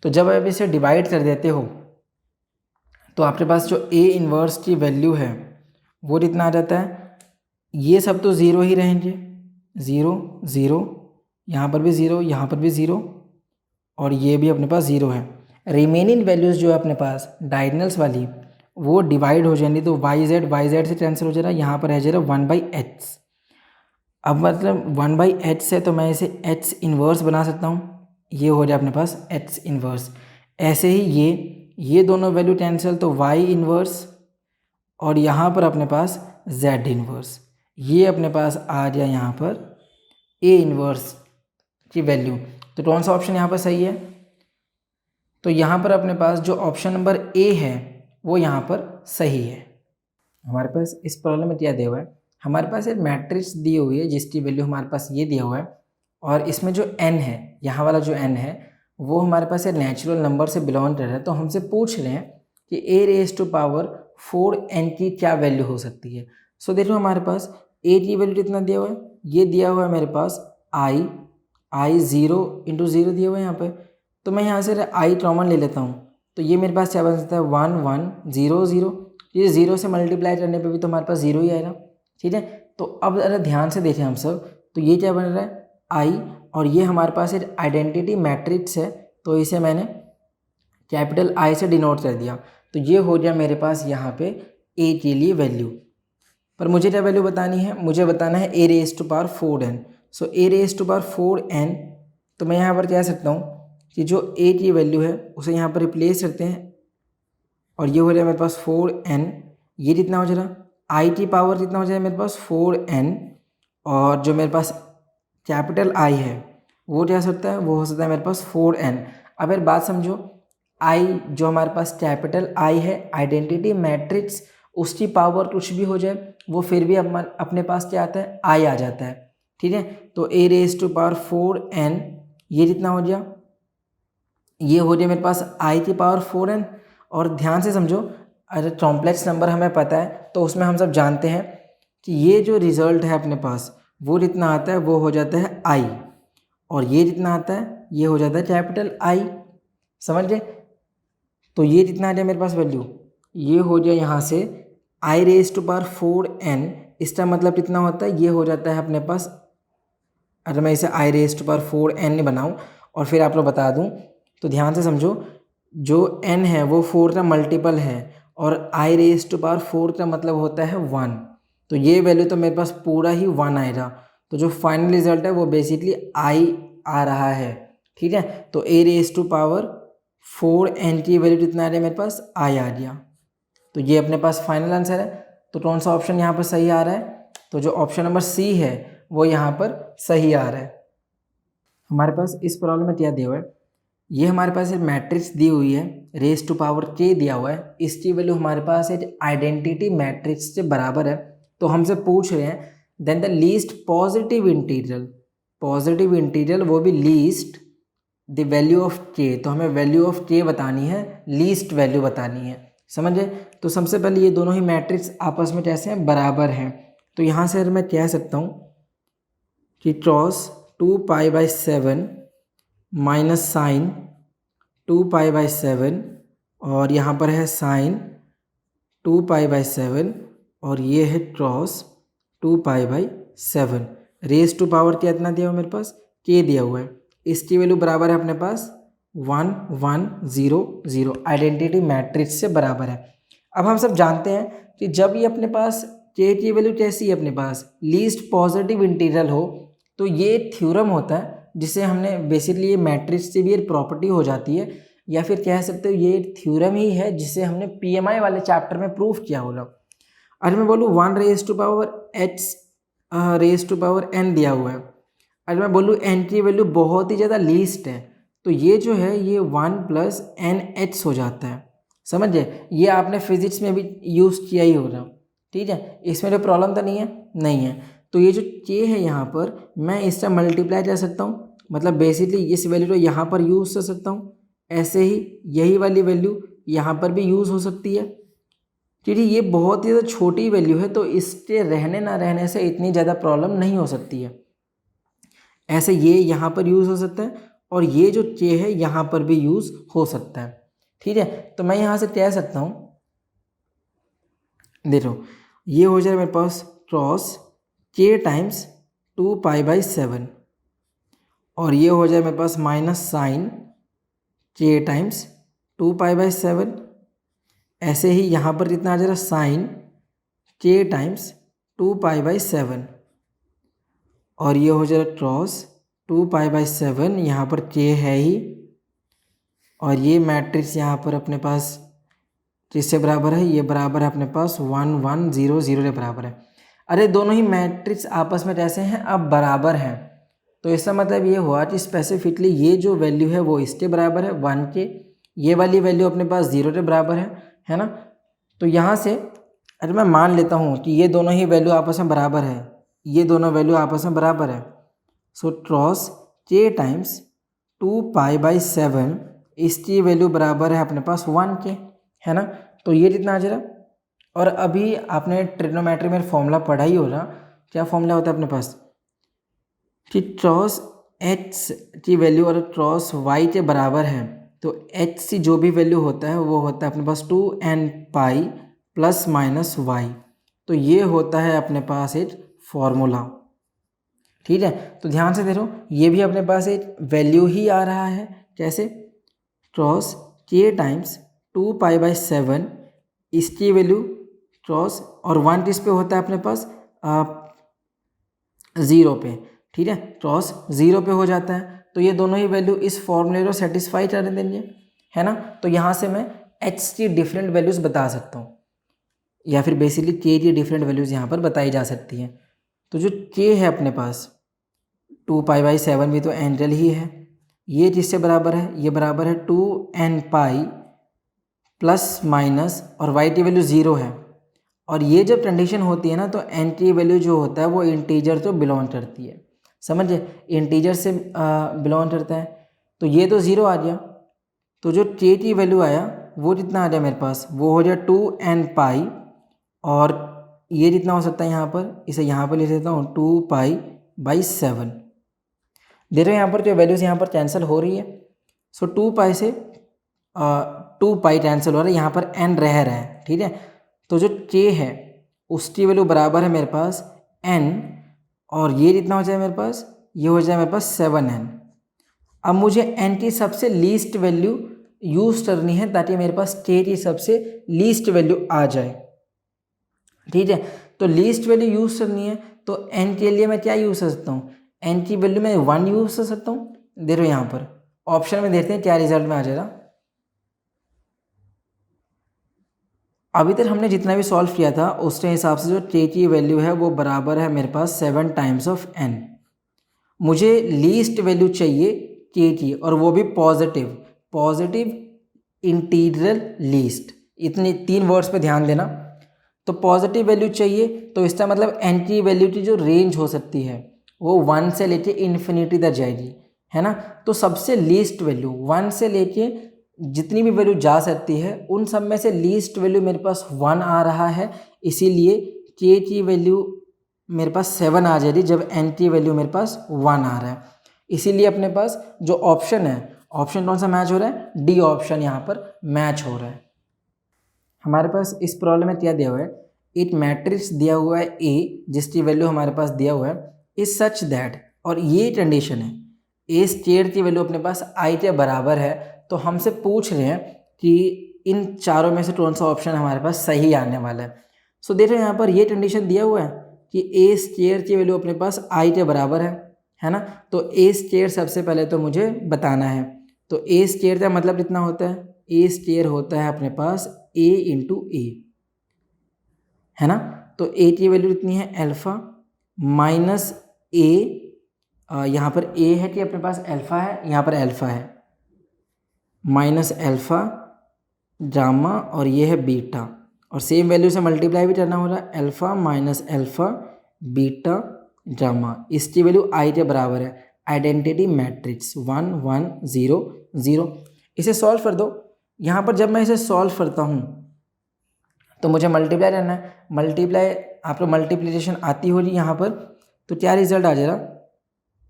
तो जब आप इसे डिवाइड कर देते हो तो आपके पास जो ए इन्वर्स की वैल्यू है वो कितना आ जाता है, ये सब तो ज़ीरो ही रहेंगे, ज़ीरो ज़ीरो, यहाँ पर भी ज़ीरो, यहाँ पर भी ज़ीरो, और ये भी अपने पास ज़ीरो है। रिमेनिंग वैल्यूज़ जो है अपने पास डायगनल्स वाली वो डिवाइड हो जाएंगी, तो वाई जेड से कैंसिल हो जा रहा है, यहाँ पर है जा रहा 1/h। अब मतलब 1/h से तो मैं इसे h इन्वर्स बना सकता हूँ, ये हो जाए अपने पास h इन्वर्स। ऐसे ही ये दोनों वैल्यू कैंसिल, तो y इन्वर्स और यहाँ पर अपने पास z इन्वर्स, ये अपने पास आ गया यहाँ पर a इन्वर्स की वैल्यू। तो कौन सा ऑप्शन यहाँ पर सही है, तो यहाँ पर अपने पास जो ऑप्शन नंबर ए है वो यहाँ पर सही है। हमारे पास इस प्रॉब्लम में क्या दिया हुआ है, हमारे पास एक मैट्रिक्स दी हुई है जिसकी वैल्यू हमारे पास ये दिया हुआ है, और इसमें जो n है, यहाँ वाला जो n है वो हमारे पास एक नेचुरल नंबर से बिलोंग कर रहा है। तो हमसे पूछ रहे हैं कि a⁴n की क्या वैल्यू हो सकती है। सो देखो हमारे पास a की वैल्यू कितना दिया हुआ है, ये दिया हुआ है मेरे पास i 0 × 0 दिया हुआ है यहाँ पे। तो मैं यहाँ से i कॉमन ले लेता हूँ, तो ये मेरे पास क्या बन सकता है 1 1 0 0। ये 0 से मल्टीप्लाई करने पे भी तो हमारे पास 0 ही आएगा, ठीक है। तो अब अगर ध्यान से देखें हम सब, तो ये क्या बन रहा है i, और ये हमारे पास एक आइडेंटिटी मैट्रिक्स है, तो इसे मैंने कैपिटल I से डिनोट कर दिया। तो ये हो गया मेरे पास यहाँ पे a के लिए वैल्यू। पर मुझे क्या वैल्यू बतानी है, मुझे बताना है a⁴n। सो a⁴n, तो मैं यहाँ पर कह सकता हूँ कि जो a की वैल्यू है उसे यहाँ पर रिप्लेस करते हैं, और ये हो जाए मेरे पास 4n। ये कितना हो जाएगा, i की पावर कितना हो जाएगा मेरे पास 4n, और जो मेरे पास कैपिटल I है वो क्या हो सकता है, वो हो सकता है मेरे पास 4n। अब यार बात समझो, i जो हमारे पास कैपिटल I है, आइडेंटिटी मैट्रिक्स, उसकी पावर कुछ भी हो जाए वो फिर भी अपने पास क्या आता है, i आ जाता है, ठीक है। तो a⁴n ये कितना हो गया, ये हो गया मेरे पास i की पावर 4n। और ध्यान से समझो, अगर कॉम्प्लेक्स नंबर हमें पता है तो उसमें हम सब जानते हैं कि ये जो रिज़ल्ट है अपने पास वो जितना आता है वो हो जाता है i, और ये जितना आता है ये हो जाता है कैपिटल I, समझ गए। तो ये जितना आ जाए मेरे पास वैल्यू, ये हो जाए यहाँ से i⁴n। इसका मतलब कितना होता है, ये हो जाता है अपने पास, अगर मैं इसे i⁴n बनाऊँ और फिर आप लोग बता दूँ, तो ध्यान से समझो, जो n है वो 4 का मल्टीपल है, और i⁴ का मतलब होता है 1। तो ये वैल्यू तो मेरे पास पूरा ही 1 आएगा। तो जो फाइनल रिजल्ट है वो बेसिकली i आ रहा है, ठीक है। तो a⁴n की वैल्यू कितना आ रहा है मेरे पास, i आ गया। तो ये अपने पास फाइनल आंसर है। तो कौन सा ऑप्शन यहाँ पर सही आ रहा है, तो जो ऑप्शन नंबर सी है वो यहाँ पर सही आ रहा है। हमारे पास इस प्रॉब्लम में क्या दिया हुआ है, ये हमारे पास एक मैट्रिक्स दी हुई है, k दिया हुआ है, इसकी वैल्यू हमारे पास एक आइडेंटिटी मैट्रिक्स से बराबर है। तो हमसे पूछ रहे हैं then the least positive integral वो भी least the value of k। तो हमें वैल्यू ऑफ k बतानी है, लीस्ट वैल्यू बतानी है, समझे। तो सबसे पहले ये दोनों ही मैट्रिक्स आपस में कैसे हैं, बराबर हैं। तो यहाँ से मैं कह सकता हूँ कि क्रॉस 2π/7 माइनस साइन 2π/7, और यहाँ पर है साइन 2π/7, और ये है क्रॉस 2π/7। रेज टू पावर क्या इतना दिया हुआ मेरे पास, k दिया हुआ है। इसकी वैल्यू बराबर है अपने पास 1 1 0 0, आइडेंटिटी मैट्रिक्स से बराबर है। अब हम सब जानते हैं कि जब ये अपने पास k की वैल्यू कैसी है, अपने पास लीस्ट पॉजिटिव इंटीग्रल हो, तो ये थ्योरम होता है जिसे हमने बेसिकली, ये मैट्रिक्स से भी एक प्रॉपर्टी हो जाती है, या फिर कह सकते हो ये थ्योरम ही है जिसे हमने PMI वाले चैप्टर में प्रूफ किया होगा। अगर मैं बोलूँ 1⁴n दिया हुआ है, अगर मैं बोलूँ n की वैल्यू बहुत ही ज़्यादा लीस्ट है, तो ये जो है ये 1 + nh हो जाता है, समझे। ये आपने फिजिक्स में भी यूज़ किया ही होगा, ठीक है। इसमें जो प्रॉब्लम तो नहीं है। तो ये जो k है यहाँ पर, मैं इससे मल्टीप्लाई कर सकता हूँ, मतलब बेसिकली इस वैल्यू को यहाँ पर यूज़ कर सकता हूँ। ऐसे ही यही वाली वैल्यू यहाँ पर भी यूज़ हो सकती है, क्योंकि ये बहुत ही ज़्यादा छोटी वैल्यू है, तो इसके रहने ना रहने से इतनी ज़्यादा प्रॉब्लम नहीं हो सकती है। ऐसे ये यहाँ पर यूज़ हो सकता है, और ये जो k है यहाँ पर भी यूज़ हो सकता है, ठीक है। तो मैं यहाँ से कह सकता हूँ देखो ये हो जाएगा मेरे पास क्रॉस के टाइम्स 2π/7 और ये हो जाए मेरे पास माइनस साइन के टाइम्स 2π/7। ऐसे ही यहाँ पर कितना आ जाएगा साइन के टाइम्स 2π/7 और ये हो जाएगा क्रॉस 2π/7, यहाँ पर के है ही और ये मैट्रिक्स यहाँ पर अपने पास किससे बराबर है, ये बराबर है अपने पास 1 1 0 0 के बराबर है। अरे दोनों ही मैट्रिक्स आपस में कैसे हैं, अब बराबर हैं, तो इसका मतलब ये हुआ कि स्पेसिफिकली ये जो वैल्यू है वो इसके बराबर है 1 के, ये वाली वैल्यू अपने पास 0 के बराबर है ना। तो यहाँ से अरे मैं मान लेता हूँ कि ये दोनों ही वैल्यू आपस में बराबर है, ये दोनों वैल्यू आपस में बराबर है। सो क्रॉस के टाइम्स 2π/7 इसकी वैल्यू बराबर है अपने पास 1 के, है ना। तो ये कितना आ जाएगा, और अभी आपने ट्रिग्नोमेट्री में फॉर्मूला पढ़ा ही होगा, क्या फॉर्मूला होता है अपने पास कि क्रॉस x की वैल्यू और क्रॉस y के बराबर है, तो h की जो भी वैल्यू होता है वो होता है अपने पास 2nπ ± y। तो ये होता है अपने पास एक फॉर्मूला, ठीक है। तो ध्यान से देखो ये भी अपने पास एक वैल्यू ही आ रहा है, कैसे क्रॉस के टाइम्स 2π/7 इसकी वैल्यू क्रॉस और 1 किस पे होता है अपने पास 0 पे, ठीक है, क्रॉस 0 पे हो जाता है। तो ये दोनों ही वैल्यू इस फॉर्मूले को सेटिस्फाई कर देंगे, है ना। तो यहाँ से मैं h की डिफरेंट वैल्यूज़ बता सकता हूँ, या फिर बेसिकली k की डिफरेंट वैल्यूज़ यहाँ पर बताई जा सकती हैं। तो जो k है अपने पास 2π/7 भी तो एंगल ही है, ये किससे बराबर है, ये बराबर है 2nπ ± और y की वैल्यू 0 है। और ये जब कंडीशन होती है ना तो n की वैल्यू जो होता है वो इंटीजर तो बिलोंग करती है, समझे, इंटीजर से बिलोंग करता है। तो ये तो 0 आ गया, तो जो k की वैल्यू आया वो कितना आ गया मेरे पास, वो हो जाए 2nπ और ये कितना हो सकता है यहाँ पर, इसे यहाँ पर लिख देता हूँ 2π/7। देख रहे हो यहाँ पर जो वैल्यूज़ यहाँ पर कैंसिल हो रही है। सो 2π से 2π कैंसिल हो रहा है, यहाँ पर n रह रहा है, ठीक है। तो जो k है उसकी वैल्यू बराबर है मेरे पास n और ये कितना हो जाए मेरे पास, ये हो जाए मेरे पास 7n। अब मुझे n की सबसे लीस्ट वैल्यू यूज़ करनी है ताकि मेरे पास k की सबसे लीस्ट वैल्यू आ जाए, ठीक है। तो लीस्ट वैल्यू यूज़ करनी है तो n के लिए मैं क्या यूज़ कर सकता हूँ, n की वैल्यू मैं 1 यूज़ कर सकता हूँ। देखो यहाँ पर ऑप्शन में देखते हैं क्या रिजल्ट में आ जाएगा। अभी तक हमने जितना भी सॉल्व किया था उसके हिसाब से जो k की वैल्यू है वो बराबर है मेरे पास 7 टाइम्स ऑफ n। मुझे लीस्ट वैल्यू चाहिए k की और वो भी पॉजिटिव इंटीग्रल लीस्ट, इतनी 3 वर्ड्स पे ध्यान देना। तो पॉजिटिव वैल्यू चाहिए तो इसका मतलब n की वैल्यू की जो रेंज हो सकती है वो 1 से लेके इन्फिनिटी तक जाएगी, है ना। तो सबसे लीस्ट वैल्यू 1 से लेके जितनी भी वैल्यू जा सकती है उन सब में से लीस्ट वैल्यू मेरे पास 1 आ रहा है, इसीलिए k की वैल्यू मेरे पास 7 आ जाएगी जब n की वैल्यू मेरे पास 1 आ रहा है। इसीलिए अपने पास जो ऑप्शन है, ऑप्शन कौन सा मैच हो रहा है, डी ऑप्शन यहाँ पर मैच हो रहा है। हमारे पास इस प्रॉब्लम में क्या दिया हुआ है, एक मैट्रिक्स दिया हुआ है A जिसकी वैल्यू हमारे पास दिया हुआ है इज सच दैट, और ये कंडीशन है A स्क्वायर की वैल्यू अपने पास I के बराबर है। तो हमसे पूछ रहे हैं कि इन चारों में से कौन सा ऑप्शन हमारे पास सही आने वाला है। सो देख रहे हैं यहाँ पर ये कंडीशन दिया हुआ है कि A स्क्वायर की वैल्यू अपने पास I के बराबर है ना। तो A स्क्वायर सबसे पहले तो मुझे बताना है। तो A स्क्वायर का मतलब कितना होता है, A स्क्वायर होता है अपने पास A इंटू A, है ना। तो A की वैल्यू कितनी है अल्फ़ा माइनस A, यहाँ पर A है कि अपने पास अल्फ़ा है, यहाँ पर अल्फ़ा है, माइनस अल्फ़ा गामा और ये है बीटा, और सेम वैल्यू से मल्टीप्लाई भी करना हो रहा है, alpha minus alpha beta gamma, इसकी वैल्यू I के बराबर है। Identity matrix 1 1 0 0। इसे सॉल्व कर दो। यहाँ पर जब मैं इसे सॉल्व करता हूँ तो मुझे मल्टीप्लाई करना है, मल्टीप्लाई आपको मल्टीप्लिकेशन आती होगी यहाँ पर, तो क्या रिजल्ट आ जाएगा,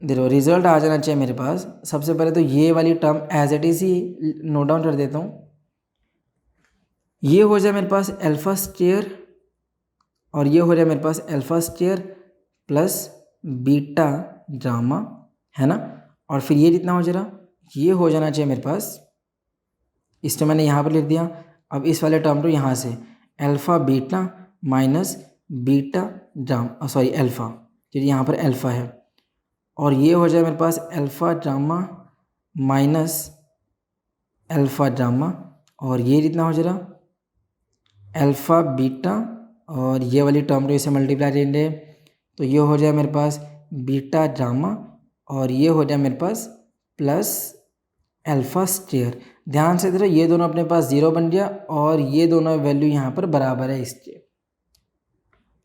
देखो रिजल्ट आ जाना चाहिए मेरे पास। सबसे पहले तो ये वाली टर्म एज इट इज़ ही नोट डाउन कर देता हूँ। ये हो जाए मेरे पास अल्फ़ा स्क्वायर और ये हो जाए मेरे पास alpha square plus beta gamma, है ना। और फिर ये कितना हो जा रहा, ये हो जाना चाहिए मेरे पास, इस तो मैंने यहाँ पर लिख दिया। अब इस वाले टर्म को यहाँ से alpha beta minus beta gamma, sorry alpha, क्योंकि यहाँ पर अल्फ़ा है, और ये हो जाए मेरे पास alpha gamma minus alpha gamma, और ये कितना हो जा रहा अल्फ़ा बीटा, और ये वाली टर्म को इसे मल्टीप्लाई करेंगे तो ये हो जाए मेरे पास बीटा गामा, और ये हो जाए मेरे पास प्लस अल्फ़ा स्क्वायर। ध्यान से देखो ये दोनों अपने पास 0 बन गया, और ये दोनों वैल्यू यहाँ पर बराबर है इसके,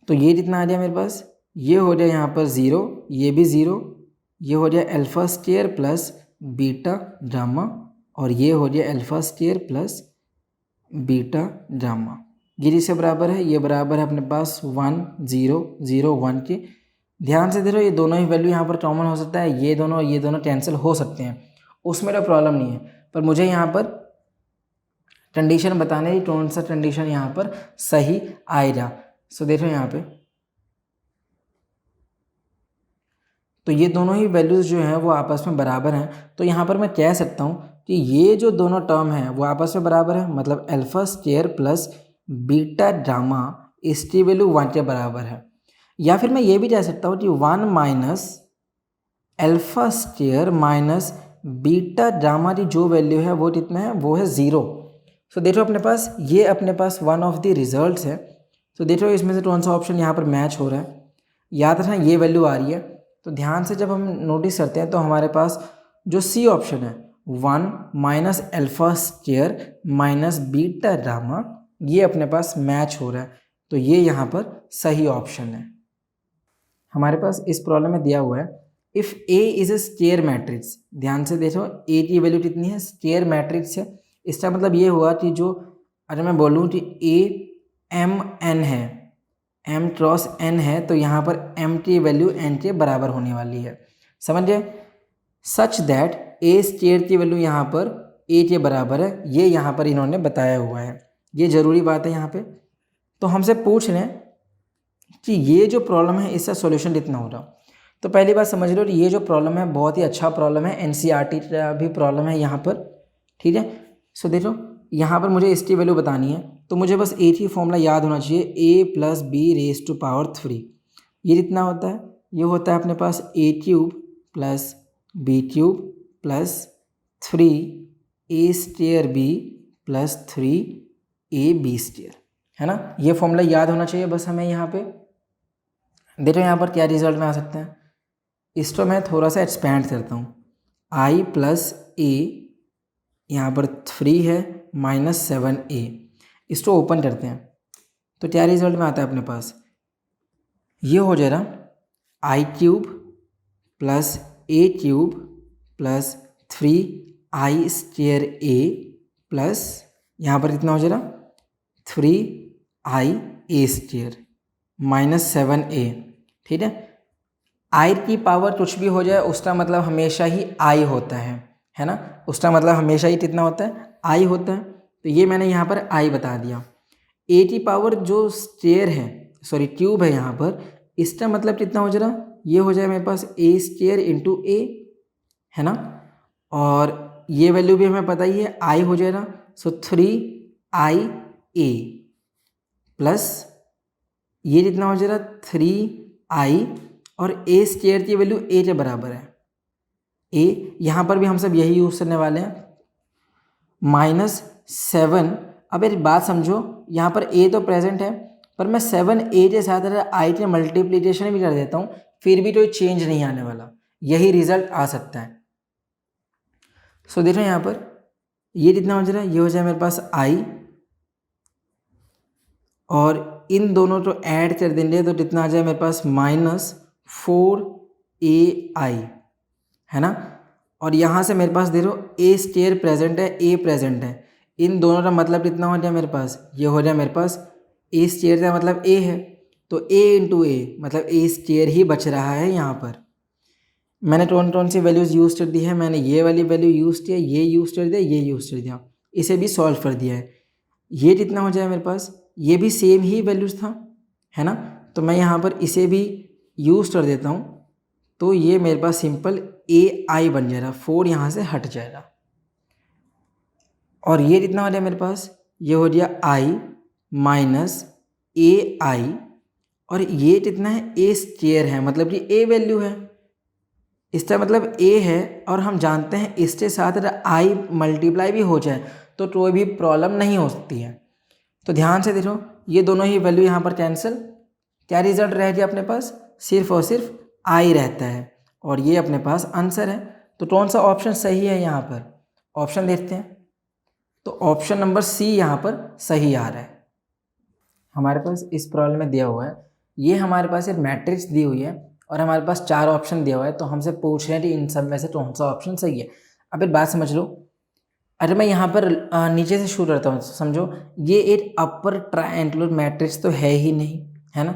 तो ये कितना आ जाए मेरे पास, ये हो जाए यहाँ पर 0, ये भी 0, ये हो जाए alpha square plus beta gamma, और ये हो जाए alpha square plus beta gamma. ये जिससे बराबर है, ये बराबर है अपने पास 1 0 0 1 के। ध्यान से देखो ये दोनों ही वैल्यू यहाँ पर कॉमन हो सकता है, ये दोनों कैंसिल हो सकते हैं, उसमें कोई प्रॉब्लम नहीं है, पर मुझे यहाँ पर कंडीशन बताने की कौन सा कंडीशन यहाँ पर सही आएगा। सो देखो यहाँ पे, तो ये दोनों ही वैल्यूज़ जो हैं वो आपस में बराबर हैं, तो यहाँ पर मैं कह सकता हूँ कि ये जो दोनों टर्म हैं वो आपस में बराबर है, मतलब alpha square plus beta gamma इसकी वैल्यू 1 के बराबर है। या फिर मैं ये भी कह सकता हूँ कि 1 minus alpha square minus beta gamma की जो वैल्यू है वो कितना है, वो है 0। सो देखो अपने पास ये अपने पास वन ऑफ द रिजल्ट्स है। तो देखो इसमें से कौन सा ऑप्शन यहाँ पर मैच हो रहा है, याद रखना ये वैल्यू आ रही है, तो ध्यान से जब हम नोटिस करते हैं तो हमारे पास जो सी ऑप्शन है 1 minus alpha square minus beta gamma, ये अपने पास मैच हो रहा है, तो ये यहाँ पर सही ऑप्शन है। हमारे पास इस प्रॉब्लम में दिया हुआ है if A is a square matrix. ध्यान से देखो ए की वैल्यू कितनी है, स्क्वायर मैट्रिक्स है, इसका मतलब ये हुआ कि जो, अगर मैं बोलूँ कि ए एम एन है, m क्रॉस n है, तो यहाँ पर m की वैल्यू n के बराबर होने वाली है, समझे। सच दैट a स्क्वायर की वैल्यू यहाँ पर a के बराबर है, ये यहाँ पर इन्होंने बताया हुआ है, ये ज़रूरी बात है यहाँ पे। तो हमसे पूछ लें कि ये जो प्रॉब्लम है इसका सॉल्यूशन कितना हो रहा। तो पहली बात समझ लो कि ये जो प्रॉब्लम है बहुत ही अच्छा प्रॉब्लम है, NCERT का भी प्रॉब्लम है यहाँ पर, ठीक है। सो देखो यहाँ पर मुझे इसकी वैल्यू बतानी है, तो मुझे बस एक ही फॉर्मूला याद होना चाहिए, a plus b raise to power 3। ये कितना होता है, ये होता है अपने पास a cube plus b cube plus 3a square b plus 3ab square, है ना। ये फॉर्मूला याद होना चाहिए बस हमें यहाँ पे। देखो यहाँ पर क्या रिजल्ट में आ सकते हैं, इसको मैं थोड़ा सा एक्सपेंड करता हूँ, i प्लस a यहाँ पर 3 है माइनस 7a, इसको ओपन करते हैं तो क्या रिजल्ट में आता है अपने पास, ये हो जाएगा I cube plus A cube plus 3i square a plus यहाँ पर कितना हो जाएगा 3ia स्क्वायर माइनस 7a, ठीक है। आई की पावर कुछ भी हो जाए उसका मतलब हमेशा ही आई होता है ना, उसका मतलब हमेशा ही कितना होता है, आई होता है। तो ये मैंने यहाँ पर आई बता दिया। ए की पावर जो स्क्वायर है, सॉरी क्यूब है यहाँ पर, इसका मतलब कितना हो जा रहा, ये हो जाए मेरे पास ए स्क्वायर इंटू ए, है ना, और ये वैल्यू भी हमें पता ही है आई हो जाएगा। सो 3ia प्लस ये कितना हो जाएगा 3i, और ए स्क्वायर की वैल्यू ए के बराबर है, ए यहाँ पर भी हम सब यही यूज़ करने वाले हैं, माइनस 7। अब एक बात समझो, यहाँ पर a तो प्रेजेंट है, पर मैं 7a के साथ अगर आई के मल्टीप्लिकेशन भी कर देता हूँ फिर भी कोई चेंज नहीं आने वाला, यही रिजल्ट आ सकता है। सो देखो यहाँ पर ये कितना हो जा रहा है, ये हो जाए मेरे पास i, और इन दोनों को ऐड कर देंगे तो कितना आ जाए मेरे पास माइनस 4ai, है ना। और यहाँ से मेरे पास देखो ए स्क्वायर प्रेजेंट है, ए प्रेजेंट है, इन दोनों का मतलब कितना हो जाए मेरे पास, ये हो जाए मेरे पास ए स्क्वायर का मतलब ए है, तो ए इंटू ए मतलब ए स्क्वायर ही बच रहा है। यहाँ पर मैंने कौन सी वैल्यूज़ यूज़ कर दी है, मैंने ये वाली वैल्यू यूज़ किया, ये यूज़ कर दिया, ये यूज़ कर दिया, इसे भी सॉल्व कर दिया है। ये कितना हो जाए मेरे पास, ये भी सेम ही वैल्यूज़ था, है ना। तो मैं यहाँ पर इसे भी यूज़ कर देता हूँ, तो ये मेरे पास सिंपल AI बन जाएगा, 4 यहाँ से हट जाएगा। और ये कितना हो जाए मेरे पास, ये हो गया I माइनस AI, और ये कितना है, A स्क्वायर है, मतलब कि A वैल्यू है, इसका मतलब A है। और हम जानते हैं इसके साथ अगर I मल्टीप्लाई भी हो जाए तो कोई भी प्रॉब्लम नहीं हो सकती है। तो ध्यान से देखो, ये दोनों ही वैल्यू यहाँ पर कैंसिल, क्या रिजल्ट रह गया अपने पास, सिर्फ और सिर्फ I रहता है, और ये अपने पास आंसर है। तो कौन सा ऑप्शन सही है यहाँ पर, ऑप्शन देखते हैं। तो ऑप्शन नंबर C यहाँ पर सही आ रहा है। हमारे पास इस प्रॉब्लम में दिया हुआ है, ये हमारे पास एक मैट्रिक्स दी हुई है और हमारे पास 4 ऑप्शन दिया हुआ है, तो हमसे पूछ रहे हैं कि इन सब में से कौन सा ऑप्शन सही है। अब एक बात समझ लो, अरे मैं यहाँ पर नीचे से शुरू करता हूँ, समझो ये एक अपर ट्रायंगुलर मैट्रिक्स तो है ही नहीं, है ना।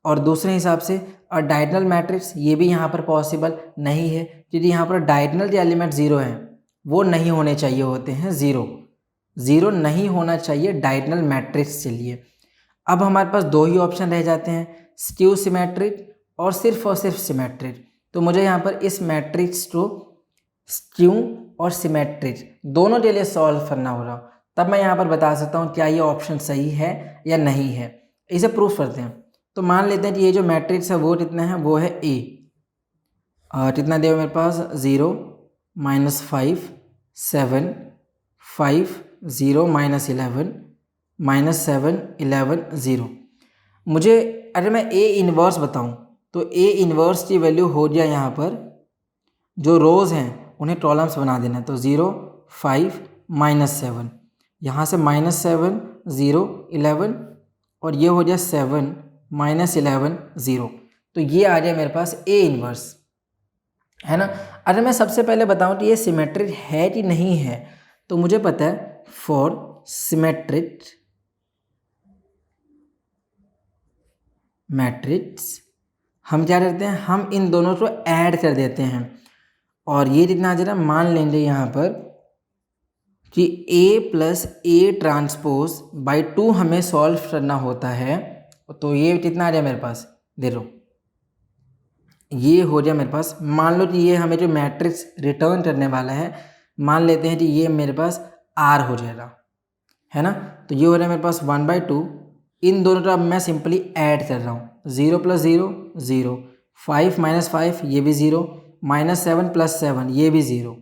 और दूसरे हिसाब से डायगोनल मैट्रिक्स ये भी यहाँ पर पॉसिबल नहीं है, क्योंकि यहाँ पर डायगोनल के एलिमेंट 0 हैं, वो नहीं होने चाहिए होते हैं, 0 नहीं होना चाहिए डायगोनल मैट्रिक्स के लिए। अब हमारे पास 2 ही ऑप्शन रह जाते हैं, स्क्यू सिमेट्रिक और सिर्फ सिमेट्रिक। तो मुझे यहाँ पर इस मैट्रिक्स को स्क्यू और सिमेट्रिक दोनों के लिए सॉल्व करना होगा, तब मैं यहाँ पर बता सकता हूँ क्या ये ऑप्शन सही है या नहीं है। इसे प्रूफ करते हैं। तो मान लेते हैं कि ये जो मैट्रिक्स है वो कितना है, वो है A, कितना दिया मेरे पास, 0 -5 7 5 0 -11 -7 11 0। मुझे अगर मैं A इन्वर्स बताऊं तो A इन्वर्स की वैल्यू हो गया, यहाँ पर जो रोज़ हैं उन्हें कॉलम्स बना देना है। तो 0 5 -7, यहाँ से -7 0 11, और ये हो गया 7 -11 0। तो ये आ गया मेरे पास A इन्वर्स, है ना। अगर मैं सबसे पहले बताऊं कि ये सिमेट्रिक है कि नहीं है, तो मुझे पता है फॉर सिमेट्रिक मैट्रिक्स हम क्या करते हैं, हम इन दोनों को ऐड कर देते हैं, और ये कितना आ जाएगा, मान लेंगे यहाँ पर कि A + A ट्रांसपोज बाई 2 हमें सॉल्व करना होता है। तो ये कितना आ जाए मेरे पास, देखो ये हो जाए मेरे पास, मान लो कि ये हमें जो मैट्रिक्स रिटर्न करने वाला है, मान लेते हैं कि ये मेरे पास R हो जाएगा, है ना। तो ये हो रहा है मेरे पास 1/2, इन दोनों का अब मैं सिंपली ऐड कर रहा हूँ, 0 + 0 0, 5 - 5 ये भी 0, -7 + 7 ये भी 0,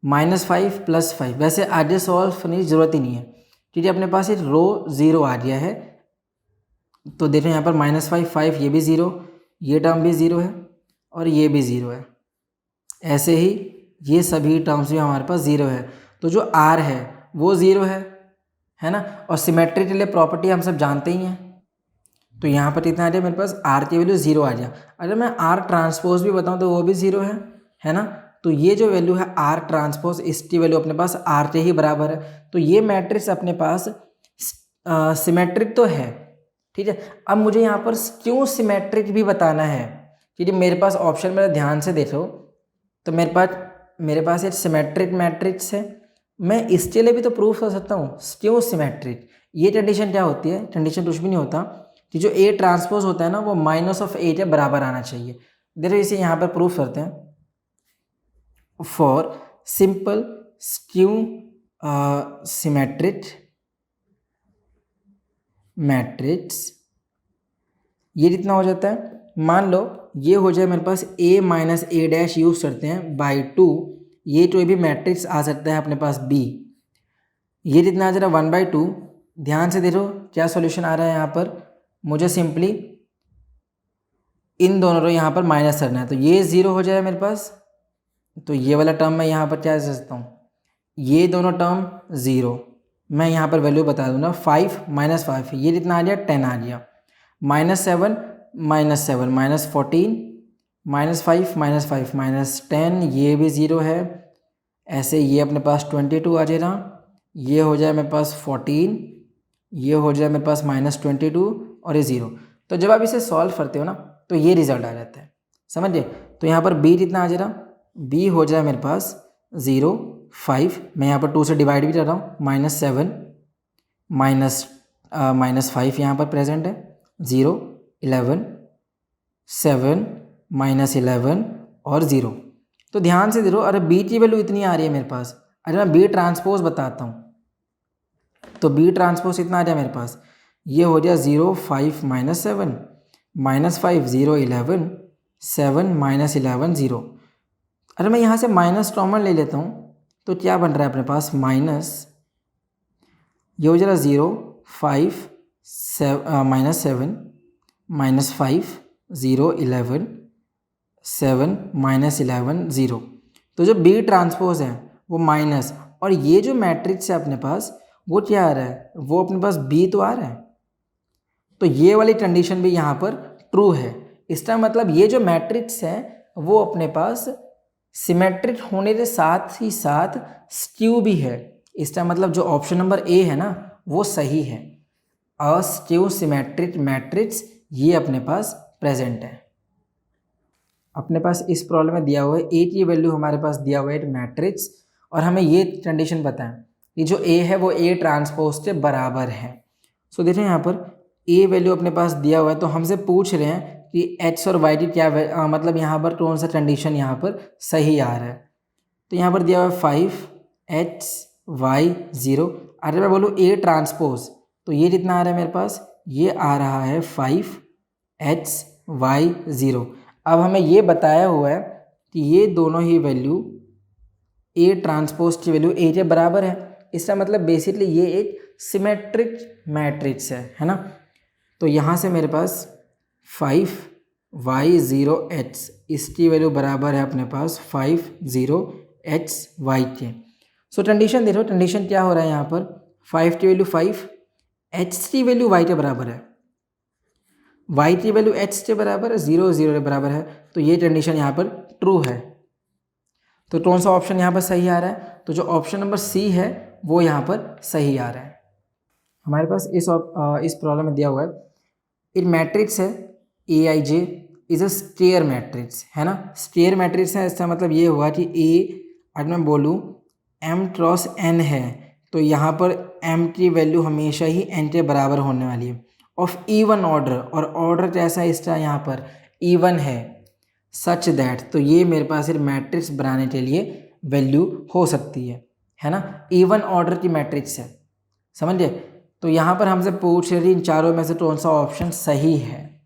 -5 + 5। वैसे आगे सॉल्व करने की ज़रूरत ही नहीं है, क्योंकि अपने पास एक रो 0 आ गया है। तो देखो यहाँ पर -5 5 ये भी 0, ये टर्म भी 0 है, और ये भी 0 है, ऐसे ही ये सभी टर्म्स भी हमारे पास 0 है। तो जो R है वो 0 है ना। और सिमेट्री के लिए प्रॉपर्टी हम सब जानते ही हैं। तो यहाँ पर कितना आ जाए मेरे पास, R की वैल्यू 0 आ जाए। अगर मैं R ट्रांसपोज भी बताऊँ तो वो भी 0 है ना। तो ये जो वैल्यू है R ट्रांसपोज, इसकी वैल्यू अपने पास R के ही बराबर है। तो ये मैट्रिक्स अपने पास सिमेट्रिक तो है, ठीक है। अब मुझे यहाँ पर क्यों सिमेट्रिक भी बताना है, क्योंकि मेरे पास ऑप्शन मेरा ध्यान से देखो, तो मेरे पास एक सिमेट्रिक मैट्रिक्स है, मैं इसके लिए भी तो प्रूफ कर सकता हूँ क्यों सिमेट्रिक। ये कंडीशन क्या होती है, कंडीशन कुछ भी नहीं होता कि जो A ट्रांसपोज होता है ना वो -A के बराबर आना चाहिए। देखो इसे यहाँ पर प्रूफ करते हैं, for simple skew symmetric matrix ये कितना हो जाता है, मान लो ये हो जाए मेरे पास A - A' यूज़ करते हैं बाई 2, ये तो भी मैट्रिक्स आ सकता है अपने पास B, ये कितना आ जा रहा है 1/2। ध्यान से देखो क्या सॉल्यूशन आ रहा है यहाँ पर, मुझे सिंपली इन दोनों को यहाँ पर माइनस करना है। तो ये 0 हो जाए मेरे पास, तो ये वाला टर्म मैं यहाँ पर क्या कर सकता हूँ, ये दोनों टर्म 0, मैं यहाँ पर वैल्यू बता दूँगा 5 - 5 ये कितना आ गया 10 आ गया, -7 -7 -14 -5 -5 -10 ये भी 0 है, ऐसे ये अपने पास 22 आ जाएगा, ये हो जाए मेरे पास 14, ये हो जाए मेरे पास -22 और ये 0। तो जब आप इसे सॉल्व करते हो ना तो ये रिजल्ट आ जाता है, समझिए। तो यहाँ पर B कितना आ जाएगा, B हो जाए मेरे पास 0 5, मैं यहाँ पर 2 से डिवाइड भी कर रहा हूँ, -7 -5 यहाँ पर प्रेजेंट है, 0, 11, 7 माइनस 11 और 0। तो ध्यान से देखो, अरे बी की वैल्यू इतनी आ रही है मेरे पास। अरे मैं बी ट्रांसपोज बताता हूँ, तो बी ट्रांसपोज इतना आ रहा है मेरे पास, ये हो जाए 0, 5 माइनस 7 माइनस 5, 0, 11, 7 माइनस 11, 0। अरे मैं यहाँ से माइनस कॉमन ले लेता हूँ, तो क्या बन रहा है अपने पास, माइनस, ये हो जाएगा 0, 5, माइनस 7 माइनस 5, 0, 11, 7 माइनस 11, 0। तो जो बी ट्रांसपोज है वो माइनस, और ये जो मैट्रिक्स है अपने पास वो क्या आ रहा है, वो अपने पास बी तो आ रहा है। तो ये वाली कंडीशन भी यहाँ पर ट्रू है। इसका मतलब ये जो मैट्रिक्स है वो अपने पास सिमेट्रिक होने के साथ ही साथ स्क्यू भी है। इसका मतलब जो ऑप्शन नंबर ए है ना वो सही है। अ स्क्यू सिमेट्रिक मैट्रिक्स ये अपने पास प्रेजेंट है। अपने पास इस प्रॉब्लम में दिया हुआ है ए की वैल्यू हमारे पास दिया हुआ है मैट्रिक्स, और हमें ये कंडीशन पता है कि जो ए है वो ए ट्रांसपोज के बराबर है। सो देखें यहाँ पर ए वैल्यू अपने पास दिया हुआ है, तो हमसे पूछ रहे हैं कि एक्स और वाई की क्या मतलब यहाँ पर कौन सा कंडीशन यहाँ पर सही आ रहा है। तो यहाँ पर दिया हुआ है 5 y 0। अगर मैं बोलूँ ए ट्रांसपोज, तो ये कितना आ रहा है मेरे पास, ये आ रहा है 5 y 0। अब हमें ये बताया हुआ है कि ये दोनों ही वैल्यू ए ट्रांसपोज की वैल्यू ए के बराबर है। इसका मतलब बेसिकली ये एक सिमेट्रिक मैट्रिक्स है ना। तो यहाँ से मेरे पास 5y0x इसकी वैल्यू बराबर है अपने पास 50xy के। सो कंडीशन देखो, कंडीशन क्या हो रहा है यहाँ पर, 5 की वैल्यू 5, x की वैल्यू y के बराबर है, y की वैल्यू x के बराबर है, 0 0 के बराबर है। तो ये कंडीशन यहाँ पर ट्रू है। तो कौन सा ऑप्शन यहाँ पर सही आ रहा है, तो जो ऑप्शन नंबर सी है वो यहाँ पर सही आ रहा है। हमारे पास इस प्रॉब्लम में दिया हुआ है एक मैट्रिक्स है AIJ is a square matrix, है ना। स्टेयर मैट्रिक्स है, इसका मतलब ये हुआ कि A अगर मैं बोलूँ m क्रॉस n है, तो यहाँ पर m की वैल्यू हमेशा ही n के बराबर होने वाली है, ऑफ इवन ऑर्डर, और ऑर्डर कैसा है इसका यहाँ पर इवन है, सच दैट। तो ये मेरे पास एक मैट्रिक्स बनाने के लिए वैल्यू हो सकती है ना। इवन ऑर्डर की मैट्रिक्स है, समझिए। तो यहाँ पर हमसे पूछ रही इन चारों में से कौन सा ऑप्शन सही है।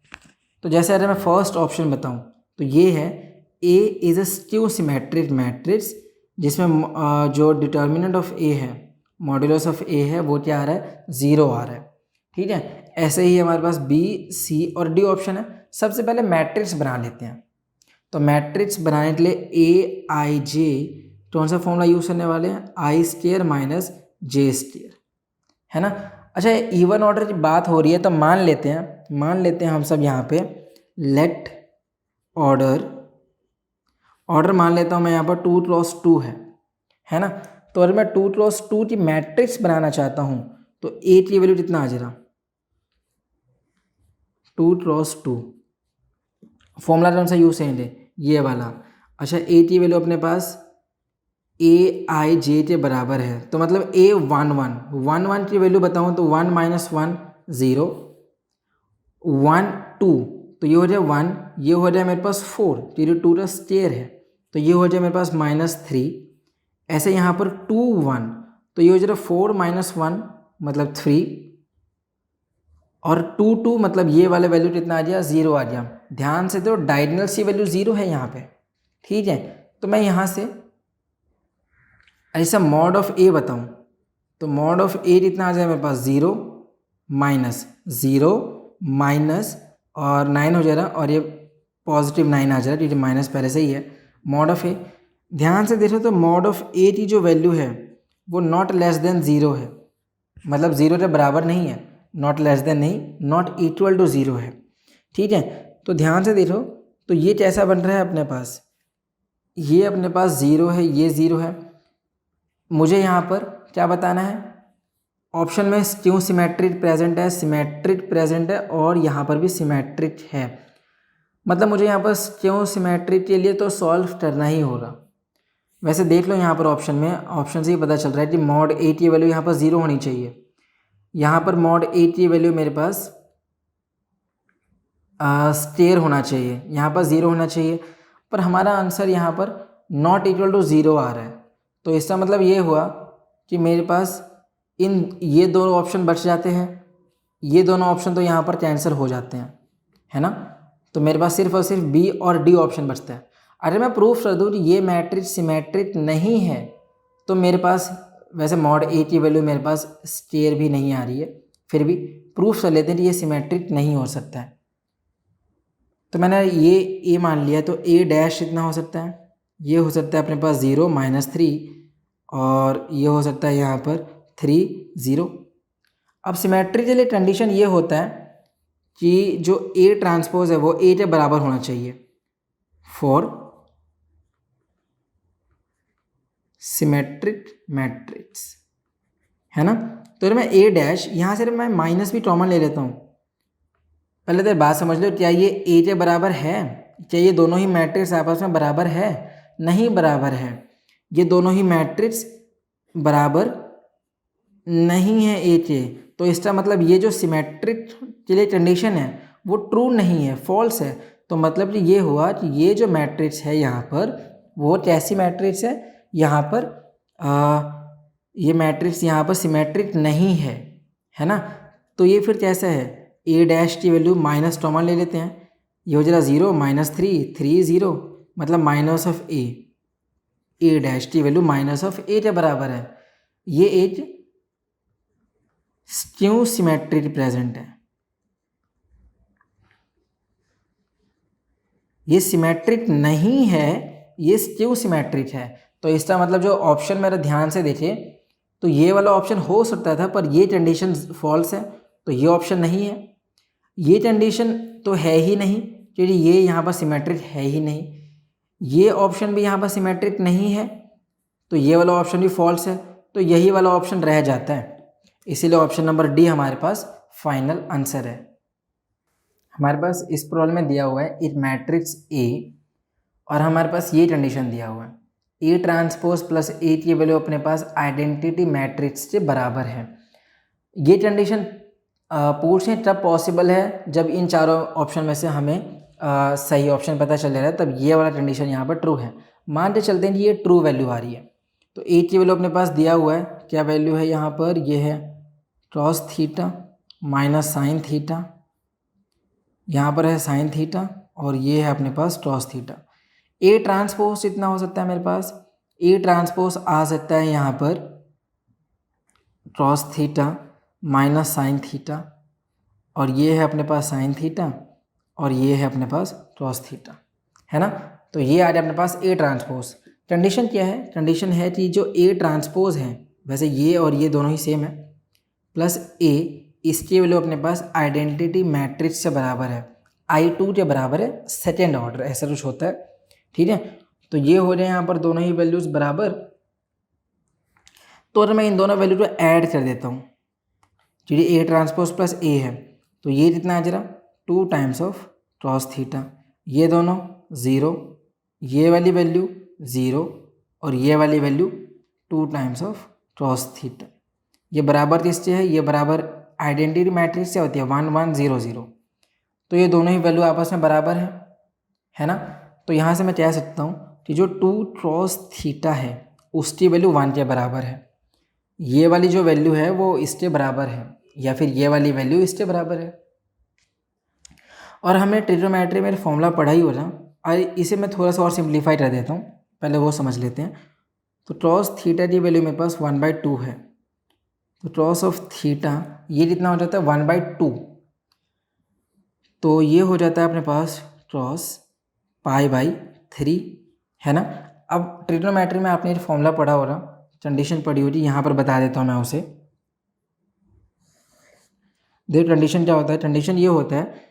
तो जैसे अगर मैं फर्स्ट ऑप्शन बताऊँ तो ये है A is a skew symmetric matrix, जिसमें जो डिटर्मिनेंट ऑफ A है, मॉड्यूलस ऑफ A है, वो क्या आ रहा है, 0 आ रहा है। ठीक है, ऐसे ही हमारे पास B, C और D ऑप्शन है। सबसे पहले मैट्रिक्स बना लेते हैं। तो मैट्रिक्स बनाने के लिए AIJ कौन सा फॉर्मूला यूज़ करने वाले हैं, I² माइनस J², है ना। अच्छा, इवन ऑर्डर की बात हो रही है तो मान लेते हैं हम सब यहाँ पे लेट ऑर्डर मान लेता हूँ मैं यहाँ पर 2 क्रॉस 2 है ना। तो अगर मैं 2 क्रॉस 2 की मैट्रिक्स बनाना चाहता हूँ तो ए की वैल्यू कितना आ जाएगा, 2 क्रॉस 2। फॉर्मूला कौन सा यूज़ करेंगे, ये वाला। अच्छा, ए की वैल्यू अपने पास AIJ के बराबर है, तो मतलब A11 की वैल्यू बताऊँ तो 1 माइनस 1 0, 1 2, तो ये हो जाए 1, ये हो जाए मेरे पास 4, तो ये 2 का स्क्वायर है, तो ये हो जाए मेरे पास -3। ऐसे यहाँ पर 2 1, तो ये हो जाए 4 माइनस 1 मतलब 3, और 2 2 मतलब ये वाले वैल्यू कितना आ गया, 0 आ गया। ध्यान से तो डायगोनल सी वैल्यू 0 है यहाँ पे, ठीक है। तो मैं यहाँ से ऐसा मॉड ऑफ A बताऊँ तो मॉड ऑफ A कितना आ जाए मेरे पास, 0 माइनस और 9 हो जाएगा, और ये पॉजिटिव 9 आ जाएगा क्योंकि माइनस पहले से ही है। मॉड ऑफ A, ध्यान से देखो तो मॉड ऑफ A की जो वैल्यू है वो नॉट लेस देन 0 है, मतलब 0 के बराबर नहीं है, नॉट लेस देन नहीं, नॉट इक्वल टू 0 है, ठीक है। तो ध्यान से देखो तो ये कैसा बन रहा है अपने पास, ये अपने पास 0 है, ये 0 है। मुझे यहाँ पर क्या बताना है, ऑप्शन में क्यों सिमेट्रिक प्रेजेंट है और यहाँ पर भी सिमेट्रिक है, मतलब मुझे यहाँ पर क्यों सिमेट्रिक के लिए तो सॉल्व करना ही होगा। वैसे देख लो यहाँ पर ऑप्शन से ही पता चल रहा है कि मॉड A की वैल्यू यहाँ पर 0 होनी चाहिए। यहाँ पर मॉड A की वैल्यू मेरे पास स्टेयर होना चाहिए, यहाँ पर 0 होना चाहिए, पर हमारा आंसर यहाँ पर नॉट इक्वल टू 0 आ रहा है। तो इसका मतलब ये हुआ कि मेरे पास ये दोनों ऑप्शन बच जाते हैं, ये दोनों ऑप्शन तो यहाँ पर कैंसिल हो जाते हैं, है ना। तो मेरे पास सिर्फ और सिर्फ बी और डी ऑप्शन बचता है। अगर मैं प्रूफ कर दूँ कि ये मैट्रिक्स सिमेट्रिक नहीं है, तो मेरे पास वैसे मॉड ए की वैल्यू मेरे पास स्टेयर भी नहीं आ रही है, फिर भी प्रूफ कर लेते हैं कि ये सिमेट्रिक नहीं हो सकता है। तो मैंने ये ए मान लिया, तो ए डैश कितना हो सकता है, ये हो सकता है अपने पास 0 -3, और ये हो सकता है यहाँ पर 3 0। अब सिमेट्री के लिए कंडीशन ये होता है कि जो ए ट्रांसपोज है वो ए के बराबर होना चाहिए फॉर सिमेट्रिक मैट्रिक्स, है ना। तो मैं ए डैश यहाँ से मैं माइनस भी कॉमन ले लेता हूँ। पहले तो बात समझ लो, क्या ये ए के बराबर है, क्या ये दोनों ही मैट्रिक्स आपस में बराबर है, नहीं बराबर है। ये दोनों ही मैट्रिक्स बराबर नहीं है ए के, तो इसका मतलब ये जो सिमेट्रिक के लिए कंडीशन है वो ट्रू नहीं है, फॉल्स है। तो मतलब ये हुआ कि ये जो मैट्रिक्स है यहाँ पर वो कैसी मैट्रिक्स है, यहाँ पर ये मैट्रिक्स यहाँ पर सिमेट्रिक नहीं है ना। तो ये फिर कैसा है, ए डैश की वैल्यू माइनस कॉमन ले लेते हैं, ये हो जाएगा 0 -3 3 0, मतलब माइनस ऑफ ए डैश की वैल्यू माइनस ऑफ ए के बराबर है। ये एक स्क्यू सिमेट्री रिप्रेजेंट है, ये सिमेट्रिक नहीं है, ये स्क्यू सिमेट्रिक है। तो इसका मतलब जो ऑप्शन मेरा ध्यान से देखे तो ये वाला ऑप्शन हो सकता था, पर ये कंडीशन फॉल्स है, तो ये ऑप्शन नहीं है। ये कंडीशन तो है ही नहीं क्योंकि ये यहाँ पर सिमेट्रिक है ही नहीं, ये ऑप्शन भी यहाँ पर सिमेट्रिक नहीं है, तो ये वाला ऑप्शन भी फॉल्स है, तो यही वाला ऑप्शन रह जाता है। इसीलिए ऑप्शन नंबर डी हमारे पास फाइनल आंसर है। हमारे पास इस प्रॉब्लम में दिया हुआ है एक मैट्रिक्स ए, और हमारे पास ये कंडीशन दिया हुआ है ए ट्रांसपोज प्लस ए की वैल्यू अपने पास आइडेंटिटी मैट्रिक्स के बराबर है। ये कंडीशन पूछें तब पॉसिबल है जब इन चारों ऑप्शन में से हमें सही ऑप्शन पता चल रहा है, तब ये वाला कंडीशन यहाँ पर ट्रू है। मान के चलते हैं कि ये ट्रू वैल्यू आ रही है, तो ए की वैल्यू अपने पास दिया हुआ है, क्या वैल्यू है यहाँ पर, ये है cos theta minus sine theta, यहाँ पर है साइन थीटा, और ये है अपने पास cos थीटा। ए ट्रांसपोज इतना हो सकता है मेरे पास, ए ट्रांसपोज आ सकता है यहाँ पर cos theta minus sine theta, और ये है अपने पास साइन थीटा, और ये है अपने पास cos थीटा, है ना। तो ये आ जाए अपने पास ए ट्रांसपोज। कंडीशन क्या है, कंडीशन है कि जो ए ट्रांसपोज है, वैसे ये और ये दोनों ही सेम है, प्लस ए, इसकी वैल्यू अपने पास आइडेंटिटी मैट्रिक्स से बराबर है, I2 के बराबर है, सेकेंड ऑर्डर ऐसा कुछ होता है, ठीक है। तो ये हो जाए यहाँ पर दोनों ही वैल्यूज़ बराबर। तो अगर मैं इन दोनों वैल्यू को ऐड कर देता हूँ, क्योंकि ए ट्रांसपोज प्लस ए है, तो ये कितना आ जा रहा 2 टाइम्स ऑफ cos थीटा, ये दोनों 0, ये वाली वैल्यू 0, और ये वाली value 2 times of cos theta. ये बराबर किससे है, ये बराबर आइडेंटिटी मैट्रिक्स से होती है 1 1 0 0, तो ये दोनों ही वैल्यू आपस में बराबर है ना। तो यहाँ से मैं कह सकता हूँ कि जो 2 cos थीटा है उसकी वैल्यू 1 के बराबर है, ये वाली जो वैल्यू है वो इसके बराबर है, या फिर ये वाली वैल्यू इसके बराबर है। और हमने ट्रिग्नोमेट्री में फॉर्मूला पढ़ा ही हो रहा, और इसे मैं थोड़ा सा और सिंप्लीफाई कर देता हूँ, पहले वो समझ लेते हैं। तो cos थीटा की वैल्यू मेरे पास 1/2 है, तो cos ऑफ थीटा ये कितना हो जाता है 1/2, तो ये हो जाता है अपने पास cos π/3, है ना। अब ट्रिग्नोमेट्री में आपने फॉर्मूला पढ़ा हो रहा, कंडीशन पढ़ी होगी, यहाँ पर बता देता हूँ मैं उसे। देखो कंडीशन क्या होता है, कंडीशन ये होता है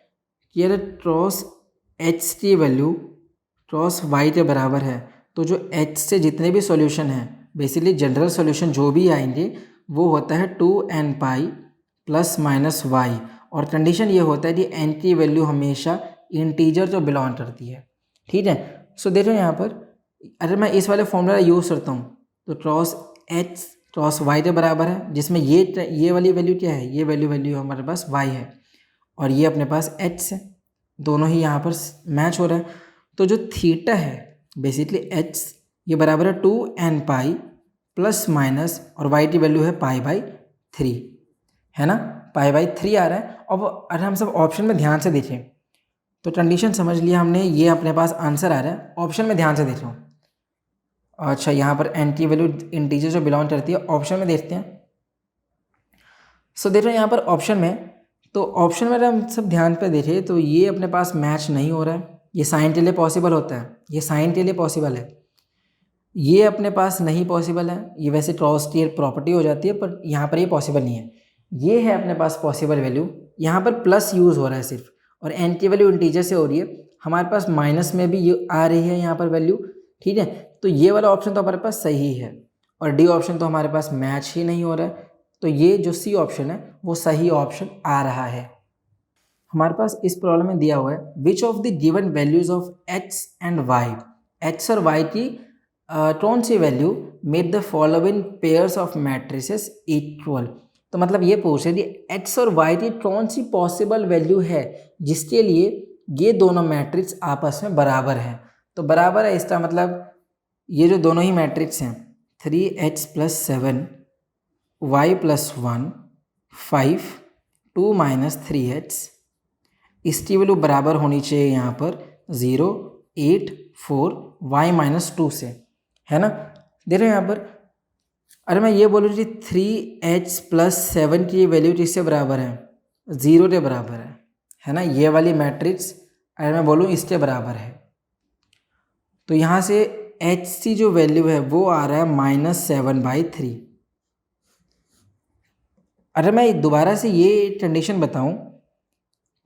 कि अगर cos h की वैल्यू cos y के बराबर है, तो जो h से जितने भी सॉल्यूशन हैं, बेसिकली जनरल सॉल्यूशन जो भी आएंगे वो होता है 2n pi plus minus y, और कंडीशन ये होता है कि n की वैल्यू हमेशा इंटीजर जो बिलोंग करती है, ठीक है। सो देखो यहाँ पर अगर मैं इस वाले फॉर्मूला यूज़ करता हूँ, तो cos y के बराबर है, जिसमें ये वाली वैल्यू क्या है, ये वैल्यू हमारे पास y है, और ये अपने पास h है, दोनों ही यहाँ पर मैच हो रहा है। तो जो थीटा है बेसिकली एच ये बराबर है 2n पाई प्लस माइनस और y की वैल्यू है पाई/3 है ना, पाई/3 आ रहा है। अब अगर हम सब ऑप्शन में ध्यान से देखें तो कंडीशन समझ लिया हमने, ये अपने पास आंसर आ रहा है। ऑप्शन में ध्यान से देख लो। अच्छा यहाँ पर n की वैल्यू इंटीजर जो बिलोंग करती है, ऑप्शन में देखते हैं। सो देखो यहाँ पर ऑप्शन में, तो ऑप्शन में अगर हम सब ध्यान पे देखें तो ये अपने पास मैच नहीं हो रहा है। ये साइन के लिए पॉसिबल होता है, ये साइन के लिए पॉसिबल है, ये अपने पास नहीं पॉसिबल है। ये वैसे क्रॉस की प्रॉपर्टी हो जाती है पर यहाँ पर ये पॉसिबल नहीं है। ये है अपने पास पॉसिबल वैल्यू, यहाँ पर प्लस यूज़ हो रहा है सिर्फ, और एन की वैल्यू इंटीजर से हो रही है। हमारे पास माइनस में भी ये आ रही है यहाँ पर वैल्यू, ठीक है। तो ये वाला ऑप्शन तो हमारे पास सही है, और डी ऑप्शन तो हमारे पास मैच ही नहीं हो रहा है। तो ये जो सी ऑप्शन है वो सही ऑप्शन आ रहा है। हमारे पास इस प्रॉब्लम में दिया हुआ है which of the given values of X and Y, X और वाई की कौन सी value made the following pairs of matrices equal. तो मतलब ये पूछ रहे थे एक्स और वाई की कौन सी पॉसिबल वैल्यू है जिसके लिए ये दोनों मैट्रिक्स आपस में बराबर हैं। तो बराबर है इसका मतलब ये जो दोनों ही मैट्रिक्स हैं 3x + 7 y + 1 5 2 - 3x, इसकी वैल्यू बराबर होनी चाहिए यहाँ पर 0 8 4 y - 2 से, है ना। देखो यहाँ पर अरे मैं ये बोलूँ कि 3h + 7 की वैल्यू किससे बराबर है, 0 के बराबर है ना। ये वाली मैट्रिक्स अगर मैं बोलूँ इसके बराबर है, तो यहाँ से h की जो वैल्यू है वो आ रहा है -7/3। अगर मैं दोबारा से ये कंडीशन बताऊँ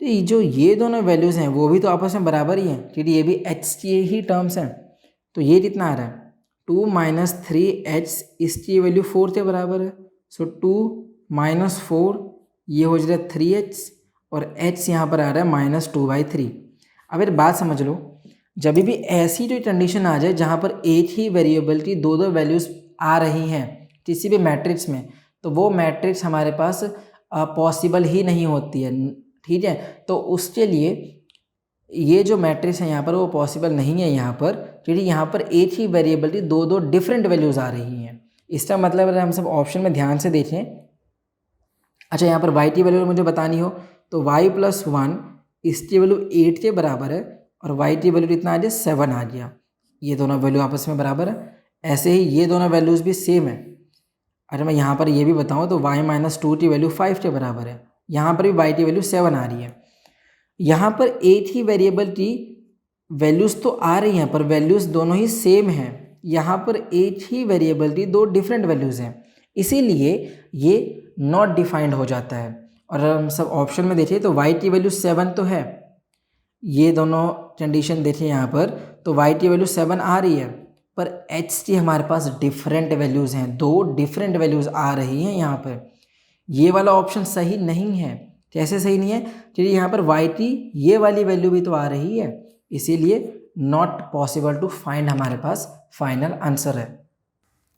तो ये जो ये दोनों वैल्यूज़ हैं वो भी तो आपस में बराबर ही हैं, क्योंकि ये भी h की ही टर्म्स हैं। तो ये कितना आ रहा है 2 - 3h, इसकी वैल्यू 4 के बराबर है। सो 2 - 4 ये हो जाएगा 3h, और h यहाँ पर आ रहा है -2/3। अब एक बात समझ लो, जब भी ऐसी कोई कंडीशन आ जाए जहाँ पर एक ही वेरिएबल की दो वैल्यूज़ आ रही हैं किसी भी मैट्रिक्स में, तो वो मैट्रिक्स हमारे पास पॉसिबल ही नहीं होती है, ठीक है। तो उसके लिए ये जो मैट्रिक्स है यहाँ पर वो पॉसिबल नहीं है यहाँ पर, क्योंकि यहाँ पर एक ही वेरिएबल की दो डिफरेंट वैल्यूज़ आ रही हैं। इसका मतलब अगर हम सब ऑप्शन में ध्यान से देखें, अच्छा यहाँ पर y की वैल्यू मुझे बतानी हो तो y + 1 इसकी वैल्यू 8 के बराबर है, और y की वैल्यू कितना आ गया 7 आ गया। ये दोनों वैल्यू आपस में बराबर है। ऐसे ही ये दोनों वैल्यूज़ भी सेम है। अगर मैं यहाँ पर ये भी बताऊँ तो y - 2 की वैल्यू 5 के बराबर है, यहाँ पर भी y की वैल्यू 7 आ रही है। यहाँ पर एक ही वेरिएबल की वैल्यूज़ तो आ रही हैं पर वैल्यूज़ दोनों ही सेम हैं। यहाँ पर एक ही वेरिएबल की दो डिफरेंट वैल्यूज़ हैं, इसीलिए ये नॉट डिफाइंड हो जाता है। और हम सब ऑप्शन में देखें तो y की वैल्यू 7 तो है, ये दोनों कंडीशन देखें यहाँ पर तो y की वैल्यू 7 आ रही है, पर h की हमारे पास डिफरेंट वैल्यूज़ हैं, दो डिफरेंट वैल्यूज़ आ रही हैं यहाँ पर। ये वाला ऑप्शन सही नहीं है। कैसे सही नहीं है, क्योंकि यहाँ पर y की ये वाली वैल्यू भी तो आ रही है, इसीलिए नॉट पॉसिबल टू फाइंड हमारे पास फाइनल आंसर है।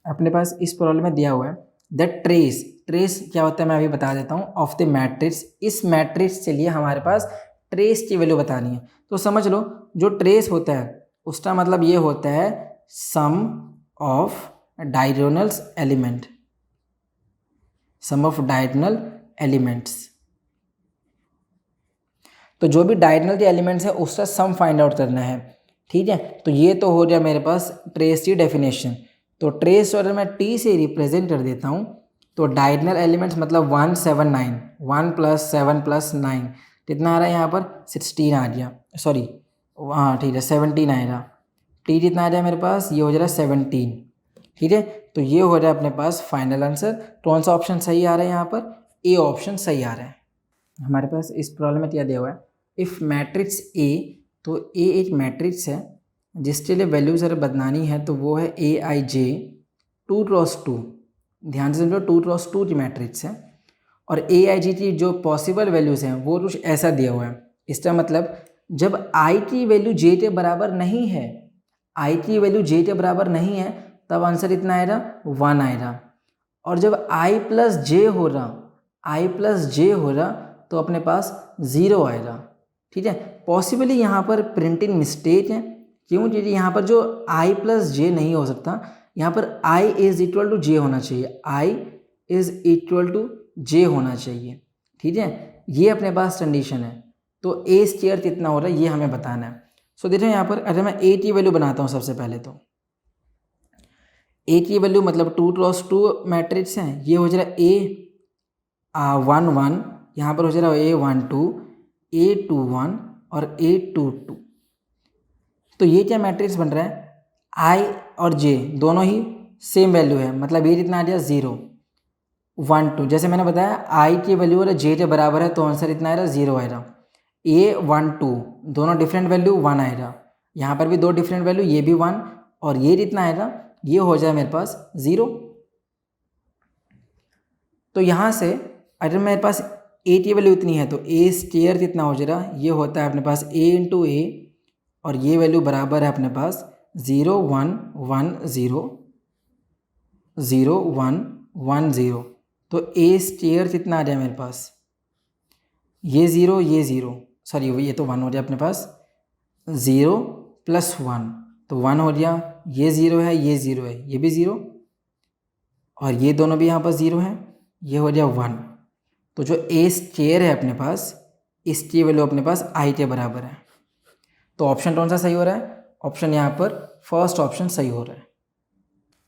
अपने पास इस प्रॉब्लम में दिया हुआ है द ट्रेस, ट्रेस क्या होता है मैं अभी बता देता हूँ, ऑफ द मैट्रिक्स। इस मैट्रिक्स के लिए हमारे पास ट्रेस की वैल्यू बतानी है। तो समझ लो जो ट्रेस होता है उसका मतलब ये होता है sum of diagonals element, sum of diagonal elements. तो जो भी डायगोनल के एलिमेंट्स है उसका सम फाइंड आउट करना है, ठीक है। तो ये तो हो गया मेरे पास ट्रेस की डेफिनेशन। तो ट्रेस अगर मैं टी से रिप्रेजेंट कर देता हूँ तो डायगोनल एलिमेंट्स मतलब 1 7 9, 1 + 7 + 9 कितना आ रहा है यहाँ पर 16 आ गया, सॉरी हाँ ठीक है 17 आएगा। टी कितना आ रहा है मेरे पास, ये हो जा रहा है 17, ठीक है। तो ये हो रहा है अपने पास फाइनल आंसर। कौन सा ऑप्शन सही आ रहा है यहाँ पर, ए ऑप्शन सही आ रहा है। हमारे पास इस प्रॉब्लम में क्या दिया हुआ है इफ़ मैट्रिक्स ए, तो ए एक मैट्रिक्स है जिसके लिए वैल्यूज अगर बदलानी है तो वो है AIJ 2 × 2। ध्यान से समझो 2 × 2 की मैट्रिक्स है, और AIJ की जो पॉसिबल वैल्यूज़ हैं वो कुछ ऐसा दिया हुआ है। इसका मतलब जब I की वैल्यू J के बराबर नहीं है, I की वैल्यू J के बराबर नहीं है, तब आंसर इतना आएगा 1 आएगा। और जब I + J हो रहा, I + J हो रहा तो अपने पास 0 आएगा, ठीक है। पॉसिबली यहाँ पर प्रिंटिंग मिस्टेक है, क्यों जी? यहाँ पर जो i प्लस जे नहीं हो सकता, यहाँ पर i इज इक्वल टू जे होना चाहिए, i इज इक्वल टू जे होना चाहिए, ठीक है। ये अपने पास कंडीशन है। तो ए स्क्वायर कितना हो रहा है ये हमें बताना है। सो देखो यहाँ पर अगर मैं ए की वैल्यू बनाता हूँ सबसे पहले, तो ए की वैल्यू मतलब 2x2 मैट्रिक्स है, ये हो जा रहा है A11, यहाँ पर हो जा रहा है A12, A21 और A22। तो ये क्या मैट्रिक्स बन रहा है? आई और जे दोनों ही सेम वैल्यू है, मतलब ये कितना आ गया 0 1 2। जैसे मैंने बताया आई की वैल्यू और जे के बराबर है, तो आंसर इतना आएगा 0 आएगा। A12 दोनों डिफरेंट वैल्यू 1 आएगा, यहाँ पर भी दो डिफरेंट वैल्यू, ये भी 1 और ये कितना आएगा, ये हो जाए मेरे पास 0। तो यहाँ से अगर मेरे पास ए की वैल्यू इतनी है तो ए स्क्वायर कितना हो जाएगा, ये होता है अपने पास a इंटू ए, और ये वैल्यू बराबर है अपने पास 0 1 1 0 0 1 1 0। तो ए स्क्वायर कितना आ जाए मेरे पास, ये 0 सॉरी ये तो 1 हो जाए अपने पास, 0 प्लस 1 तो 1 हो गया, ये 0 है ये 0 है, ये भी 0 और ये दोनों भी यहाँ पर 0 है, ये हो गया 1। तो जो ए स्क्वायर है अपने पास, इसकी वैल्यू अपने पास आई के बराबर है। तो ऑप्शन कौन सा सही हो रहा है? ऑप्शन यहाँ पर फर्स्ट ऑप्शन सही हो रहा है।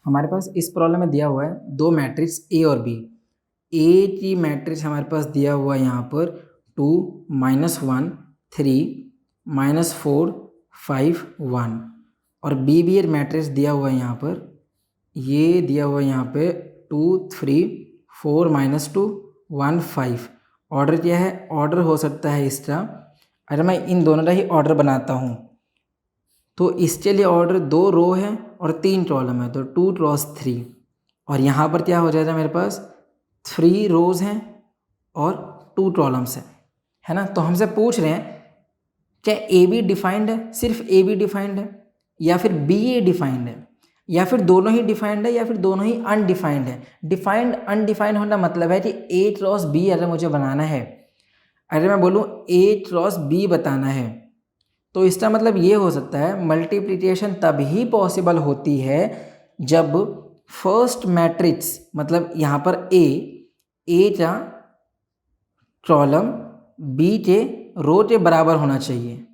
हमारे पास इस प्रॉब्लम में दिया हुआ है दो मैट्रिक्स ए और बी। ए की मैट्रिक्स हमारे पास दिया हुआ है यहाँ पर 2 -1 3 -4 5 1, और बी भी एक मैट्रिक्स दिया हुआ है यहाँ पर, ये दिया हुआ है यहाँ पे 2 3 4 -2 1 5। ऑर्डर क्या है? ऑर्डर हो सकता है इसका, अगर मैं इन दोनों का ही ऑर्डर बनाता हूँ तो इसके लिए ऑर्डर 2 रो है और 3 कॉलम है, तो 2 क्रॉस 3, और यहाँ पर क्या हो जाएगा मेरे पास 3 रोज हैं और 2 कॉलम्स हैं, है ना। तो हमसे पूछ रहे हैं क्या ए बी डिफाइंड है, सिर्फ ए बी डिफाइंड है, या फिर बी ए डिफाइंड है, या फिर दोनों ही डिफाइंड है, या फिर दोनों ही अनडिफाइंड है। डिफाइंड अनडिफाइंड होना मतलब है कि ए क्रॉस बी अगर मुझे बनाना है, अगर मैं बोलूँ ए क्रॉस बी बताना है, तो इसका मतलब ये हो सकता है मल्टीप्लिकेशन तभी पॉसिबल होती है जब फर्स्ट मैट्रिक्स, मतलब यहाँ पर ए का कॉलम बी के रो के बराबर होना चाहिए,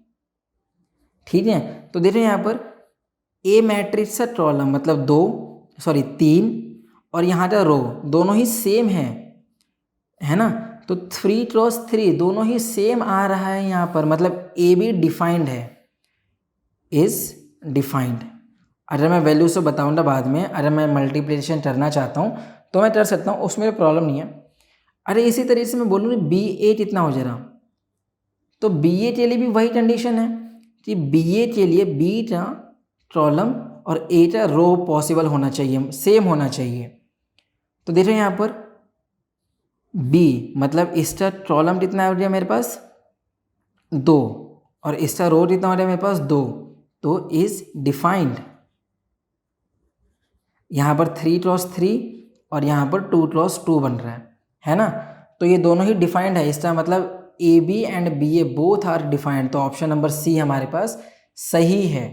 ठीक है। तो देखिए यहाँ पर ए मैट्रिक्स का कॉलम मतलब 3 और यहाँ का रो दोनों ही सेम है ना। तो 3 क्रॉस 3 दोनों ही सेम आ रहा है यहाँ पर, मतलब ए बी डिफाइंड है, इज डिफाइंड। अगर मैं वैल्यू से बताऊँगा बाद में, अगर मैं मल्टीप्लिकेशन करना चाहता हूँ तो मैं कर सकता हूँ, उसमें प्रॉब्लम नहीं है। अरे इसी तरीके से मैं बोलूँ बी ए कितना हो जा रहा, तो बी ए के लिए भी वही कंडीशन है कि बी ए के लिए बी का कॉलम और ए का रो पॉसिबल होना चाहिए, सेम होना चाहिए। तो देखो यहाँ पर बी मतलब इसका कॉलम कितना हो गया मेरे पास 2 और इसका रो कितना हो गया मेरे पास 2, तो इज डिफाइंड। यहाँ पर 3 क्रॉस 3 और यहाँ पर 2 क्रॉस 2 बन रहा है ना। तो ये दोनों ही डिफाइंड है, इसका मतलब A B and B A both are defined. तो ऑप्शन नंबर सी हमारे पास सही है।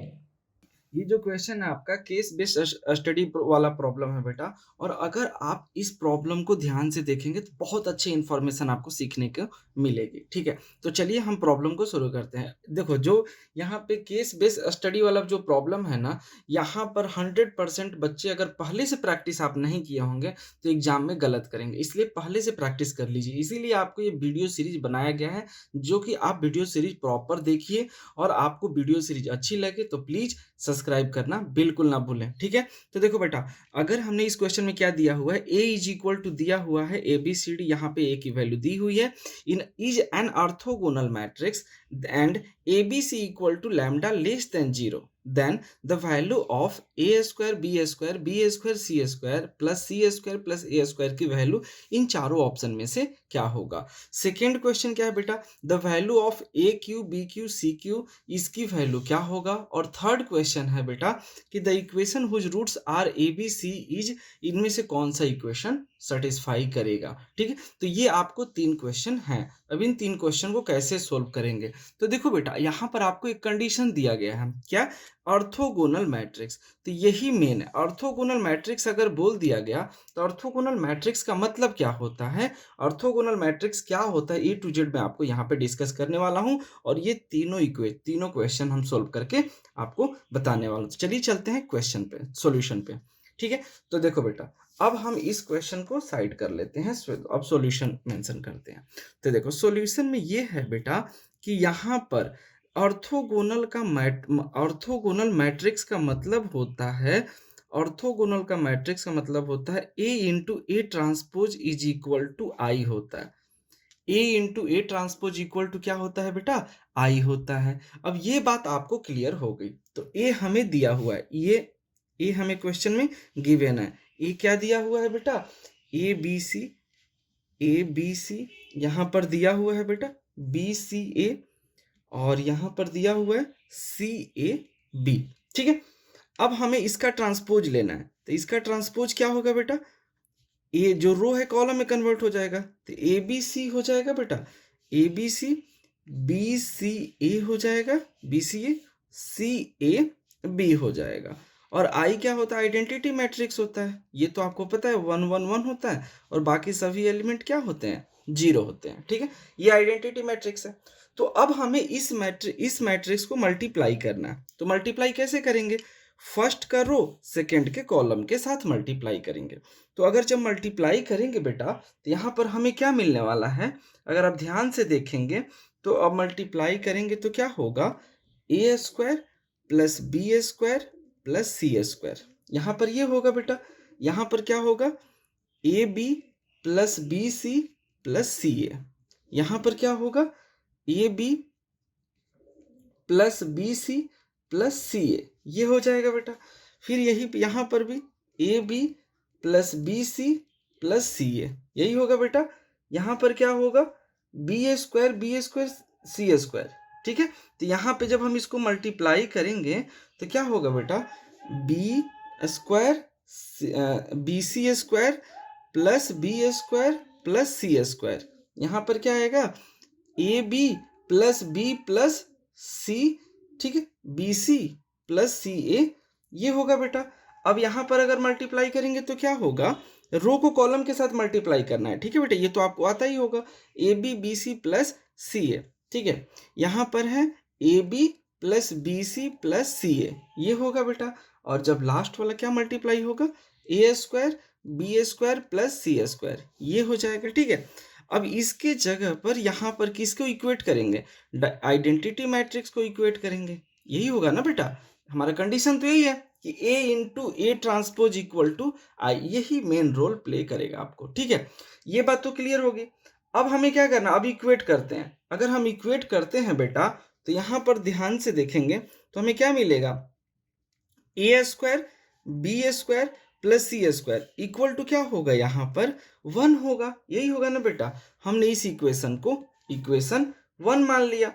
ये जो क्वेश्चन है आपका केस बेस्ड स्टडी वाला प्रॉब्लम है बेटा, और अगर आप इस प्रॉब्लम को ध्यान से देखेंगे तो बहुत अच्छी इन्फॉर्मेशन आपको सीखने को मिलेगी, ठीक है। तो चलिए हम प्रॉब्लम को शुरू करते हैं। देखो जो यहाँ पे केस बेस्ड स्टडी वाला जो प्रॉब्लम है ना, यहाँ पर 100% बच्चे अगर पहले से प्रैक्टिस आप नहीं किए होंगे तो एग्जाम में गलत करेंगे, इसलिए पहले से प्रैक्टिस कर लीजिए। इसीलिए आपको ये वीडियो सीरीज बनाया गया है, जो कि आप वीडियो सीरीज प्रॉपर देखिए, और आपको वीडियो सीरीज अच्छी लगे तो प्लीज सब्सक्राइब करना बिल्कुल ना भूलें, ठीक है। तो देखो बेटा, अगर हमने इस क्वेश्चन में क्या दिया हुआ है, a इज इक्वल टू दिया हुआ है ABCD, यहाँ पे a की वैल्यू दी हुई है, in is an orthogonal matrix and ABC equal to lambda less than 0। then the value of a square b square c square plus c square plus a square की value in चारों option में से क्या होगा। Second question क्या है बेटा, the value of a cube B cube C cube, इसकी वैल्यू क्या होगा। और थर्ड क्वेश्चन है बेटा कि the equation whose roots are a B c is, इनमें से कौन सा इक्वेशन सेटिस्फाई करेगा। ठीक है, तो ये आपको तीन क्वेश्चन हैं। अब इन तीन क्वेश्चन को कैसे सोल्व करेंगे, तो देखो बेटा यहाँ पर आपको एक कंडीशन दिया गया है, क्या, ऑर्थोगोनल मैट्रिक्स। तो यही मेन है, ऑर्थोगोनल मैट्रिक्स अगर बोल दिया गया तो ऑर्थोगोनल मैट्रिक्स का मतलब क्या होता है, ऑर्थोगोनल मैट्रिक्स क्या होता है, ए टू जेड मैं आपको यहाँ पे डिस्कस करने वाला हूँ और ये तीनों क्वेश्चन हम सोल्व करके आपको बताने वाला हूँ। तो चलिए चलते हैं क्वेश्चन पे, सॉल्यूशन पे। ठीक है, तो देखो बेटा अब हम इस क्वेश्चन को साइड कर लेते हैं, अब सॉल्यूशन मेंशन करते हैं। तो देखो सॉल्यूशन में ये है बेटा कि यहाँ पर ऑर्थोगोनल मैट्रिक्स का मतलब होता है, ऑर्थोगोनल का मैट्रिक्स का मतलब होता है A into A transpose is equal to I होता है। A into A transpose equal to क्या होता है बेटा, आई होता है। अब ये बात आपको क्लियर हो गई। तो ए हमें दिया हुआ है, ये ए हमें क्वेश्चन में गिवन है। ए क्या दिया हुआ है बेटा, ए बी सी यहाँ पर दिया हुआ है बेटा, बी सी ए, और यहाँ पर दिया हुआ है सी ए बी। ठीक है, अब हमें इसका ट्रांसपोज लेना है। तो इसका ट्रांसपोज क्या होगा बेटा, ए जो रो है कॉलम में कन्वर्ट हो जाएगा, तो ए बी सी हो जाएगा बेटा, A B C, B C ए हो जाएगा, B C A, C A B हो जाएगा। और आई क्या होता है, आइडेंटिटी मैट्रिक्स होता है, ये तो आपको पता है 1 1 1 होता है और बाकी सभी एलिमेंट क्या होते हैं, 0 होते हैं। ठीक है, ये आइडेंटिटी मैट्रिक्स है। तो अब हमें इस मैट्रिक्स को मल्टीप्लाई करना है। तो मल्टीप्लाई कैसे करेंगे, फर्स्ट का रो सेकेंड के कॉलम के साथ मल्टीप्लाई करेंगे। तो अगर जब मल्टीप्लाई करेंगे बेटा तो यहाँ पर हमें क्या मिलने वाला है, अगर आप ध्यान से देखेंगे तो अब मल्टीप्लाई करेंगे तो क्या होगा, A square plus B square plus C square. यहाँ पर ये होगा बेटा, यहाँ पर क्या होगा, A B plus B C plus C A. यहाँ पर क्या होगा, A B plus B C plus C A, ये हो जाएगा बेटा। फिर यही यहाँ पर भी A B plus B C plus C A, यही होगा बेटा। यहाँ पर क्या होगा, बी स्क्वायर सी स्क्वायर। ठीक है, तो यहाँ पे जब हम इसको मल्टीप्लाई करेंगे तो क्या होगा बेटा, B square B C square plus B square plus C square. यहाँ पर क्या आएगा, A B plus B plus सी, ठीक है, B C plus C A, ये होगा बेटा। अब यहाँ पर अगर मल्टीप्लाई करेंगे तो क्या होगा, रो को कॉलम के साथ मल्टीप्लाई करना है। ठीक है बेटा, ये तो आपको आता ही होगा, A B B C plus C A. ठीक है, यहाँ पर है A B plus B C plus C A, ये होगा बेटा। और जब लास्ट वाला क्या मल्टीप्लाई होगा, A square B square plus C square, ये हो जाएगा। ठीक है, अब इसके जगह पर यहाँ पर किसको इक्वेट करेंगे, आइडेंटिटी मैट्रिक्स को इक्वेट करेंगे, यही होगा ना बेटा। हमारा कंडीशन तो यही है कि A into A transpose equal to I, यही मेन रोल प्ले करेगा आपको। ठीक है, ये बात तो क्लियर होगी। अब हमें क्या करना, अब इक्वेट करते हैं। अगर हम इक्वेट करते हैं बेटा तो यहाँ पर ध्यान से देखेंगे तो हमें क्या मिलेगा, A square B square plus C square equal to क्या होगा, यहाँ पर 1 होगा, यही होगा ना बेटा। हमने इस इक्वेशन को इक्वेशन 1 मान लिया।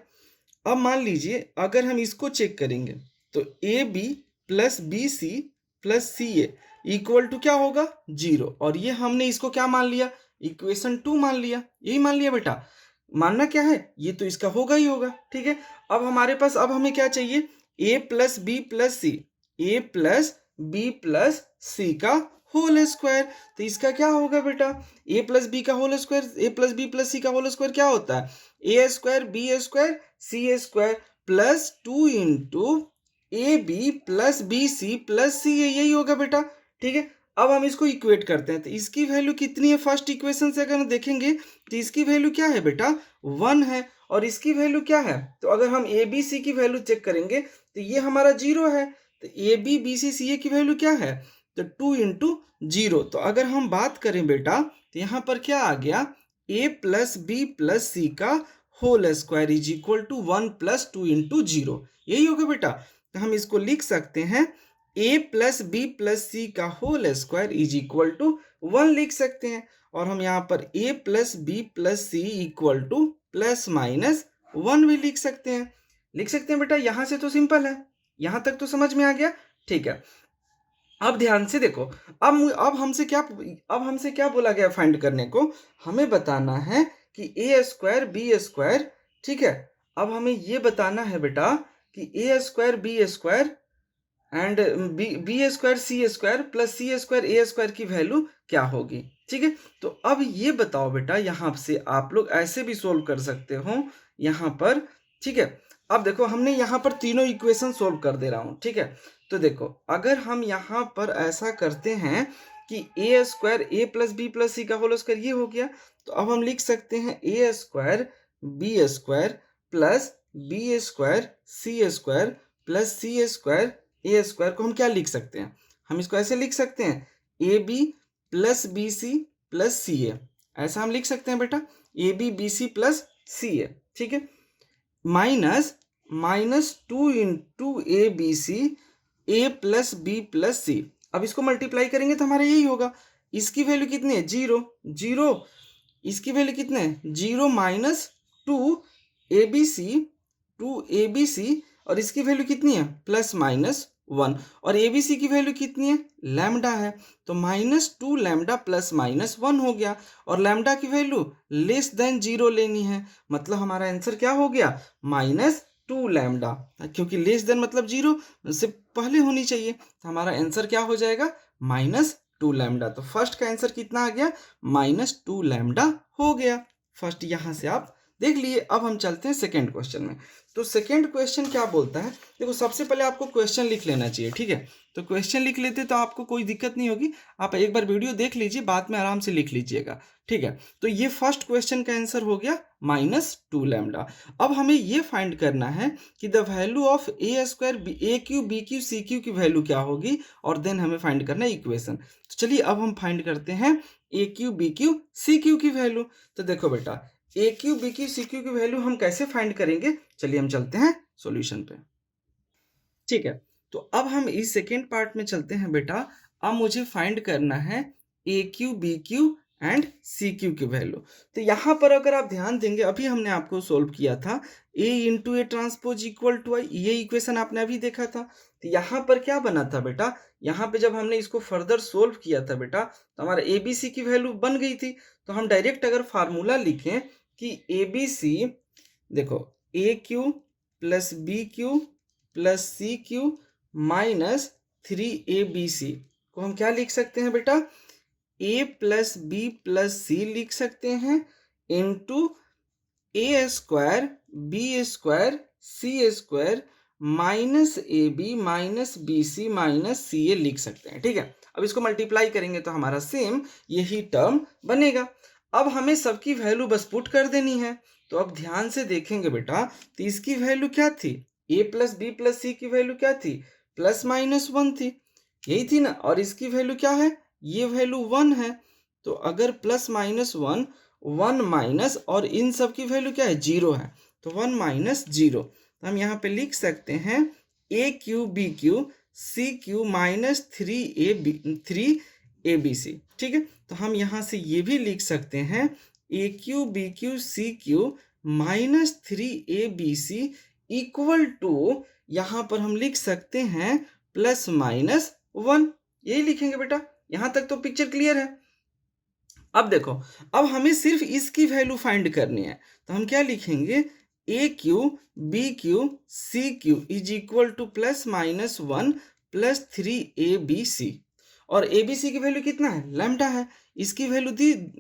अब मान लीजिए अगर हम इसको चेक करेंगे तो a B plus B C plus C a equal to क्या होगा, 0। और ये हमने इसको क्या मान लिया, इक्वेशन 2 मान लिया, यही मान लिया बेटा। मानना क्या है, ये तो इसका होगा ही होगा। ठीक है, अब हमारे पास अब हमें क्या चाहिए, A plus B plus C, A plus B plus सी का होल स्क्वायर। तो इसका क्या होगा बेटा, ए प्लस बी का whole square, A plus B plus सी का होल स्क्वायर क्या होता है, A square B square C square plus 2 into A B plus B C plus C, यही होगा बेटा। ठीक है, अब हम इसको इक्वेट करते हैं तो इसकी वैल्यू कितनी है, फर्स्ट इक्वेशन से अगर हम देखेंगे तो इसकी वैल्यू क्या है बेटा, 1 है। और इसकी वैल्यू क्या है, तो अगर हम ए बी सी की वैल्यू चेक करेंगे तो ये हमारा 0 है। तो ए बी बी सी सी ए की वैल्यू क्या है, तो 2 इंटू 0। तो अगर हम बात करें बेटा तो यहाँ पर क्या आ गया, ए प्लस बी प्लस सी का whole square is equal to 1 plus 2 into 0, यही होगा बेटा। तो हम इसको लिख सकते हैं a प्लस बी प्लस सी का whole square is equal to 1 लिख सकते हैं। और हम यहाँ पर a plus B plus c equal to plus minus 1 भी लिख सकते हैं बेटा। यहाँ से तो सिंपल है, यहाँ तक तो समझ में आ गया। ठीक है, अब ध्यान से देखो, अब हमसे क्या बोला गया फाइंड करने को, हमें बताना है कि ए स्क्वायर बी स्क्वायर, ठीक है। अब हमें ये बताना है बेटा कि A square B square and B square C square plus C square A square की वैल्यू क्या होगी, ठीक है। तो अब ये बताओ बेटा, यहाँ से आप लोग ऐसे भी सोल्व कर सकते हो यहाँ पर, ठीक है। अब देखो, हमने यहाँ पर तीनों इक्वेशन सोल्व कर दे रहा हूँ, ठीक है। तो देखो, अगर हम यहाँ पर ऐसा करते हैं कि A square A plus B plus सी का होल स्क्वायर ये हो गया, तो अब हम लिख सकते हैं A square B square plus B square C square plus C square A square को हम क्या लिख सकते हैं, हम इसको ऐसे लिख सकते हैं A B plus B C plus C A, ऐसा हम लिख सकते हैं बेटा, A B B C plus C A, ठीक है। Minus 2 into A B C A plus B plus C. अब इसको मल्टीप्लाई करेंगे तो हमारा यही होगा। इसकी वैल्यू कितनी है, 0, इसकी वैल्यू कितने है 0 माइनस 2 ए बी सी और इसकी वैल्यू कितनी है प्लस माइनस 1, और ए बी सी की वैल्यू कितनी है लैम्डा है, तो -2 लैम्डा प्लस माइनस 1 हो गया, और लैम्डा की वैल्यू लेस देन 0 लेनी है, मतलब हमारा आंसर क्या हो गया -2 लैम्डा, क्योंकि लेस देन मतलब 0 से पहले होनी चाहिए, तो हमारा आंसर क्या हो जाएगा -2 लैम्डा। तो फर्स्ट का आंसर कितना आ गया -2 लैम्डा हो गया। फर्स्ट यहाँ से आप देख लिए। अब हम चलते हैं सेकेंड क्वेश्चन में। तो सेकेंड क्वेश्चन क्या बोलता है, देखो सबसे पहले आपको क्वेश्चन लिख लेना चाहिए, ठीक है। तो क्वेश्चन लिख लेते तो आपको कोई दिक्कत नहीं होगी, आप एक बार वीडियो देख लीजिए, बाद में आराम से लिख लीजिएगा, ठीक है। तो ये फर्स्ट क्वेश्चन का आंसर हो गया -2 लैम्डा। अब हमें ये फाइंड करना है कि the value of a square a cube B cube C cube की वैल्यू क्या होगी, और देन हमें फाइंड करना है इक्वेशन। तो चलिए अब हम फाइंड करते हैं A cube B cube C cube की वैल्यू। तो देखो बेटा, A cube B cube C cube की वैल्यू हम कैसे फाइंड करेंगे, चलिए हम चलते हैं सॉल्यूशन पे, ठीक है। तो अब हम इस सेकेंड पार्ट में चलते हैं बेटा। अब मुझे फाइंड करना है A cube B cube and C cube की वैल्यू। तो यहाँ पर अगर आप ध्यान देंगे, अभी हमने आपको सोल्व किया था A into A transpose equal to I, ये इक्वेशन आपने अभी देखा था। तो यहाँ पर क्या बना था बेटा, यहाँ पे जब हमने इसको फर्दर सोल्व किया था बेटा, तो हमारा ए बी सी की वैल्यू बन गई थी। तो हम डायरेक्ट अगर फार्मूला लिखें कि ए बी सी, देखो A cube plus B cube plus C cube minus 3abc को हम क्या लिख सकते हैं बेटा, a plus B plus C लिख सकते हैं into A square B square C square minus A B minus B C minus C A लिख सकते हैं, ठीक है। अब इसको मल्टीप्लाई करेंगे तो हमारा सेम यही टर्म बनेगा। अब हमें सबकी वैल्यू बस पुट कर देनी है। तो अब ध्यान से देखेंगे बेटा, तो इसकी वैल्यू क्या थी, ए प्लस बी प्लस सी की वैल्यू क्या थी प्लस माइनस 1 थी, यही थी ना। और इसकी वैल्यू क्या है, ये वैल्यू 1 है। तो अगर प्लस माइनस 1 1 माइनस, और इन सब की वैल्यू क्या है 0 है, तो 1 माइनस 0। तो हम यहाँ पे लिख सकते हैं A cube B cube C cube minus 3 A B C, ठीक है। तो हम यहाँ से ये भी लिख सकते हैं A cube B cube C cube minus 3abc equal to, यहाँ पर हम लिख सकते हैं प्लस माइनस 1, यही लिखेंगे बेटा। यहाँ तक तो पिक्चर क्लियर है। अब देखो, अब हमें सिर्फ इसकी वैल्यू फाइंड करनी है। तो हम क्या लिखेंगे, A cube B cube C cube is equal to plus minus 1 plus 3abc, और abc की वैल्यू कितना है लैम्डा है, इसकी वैल्यू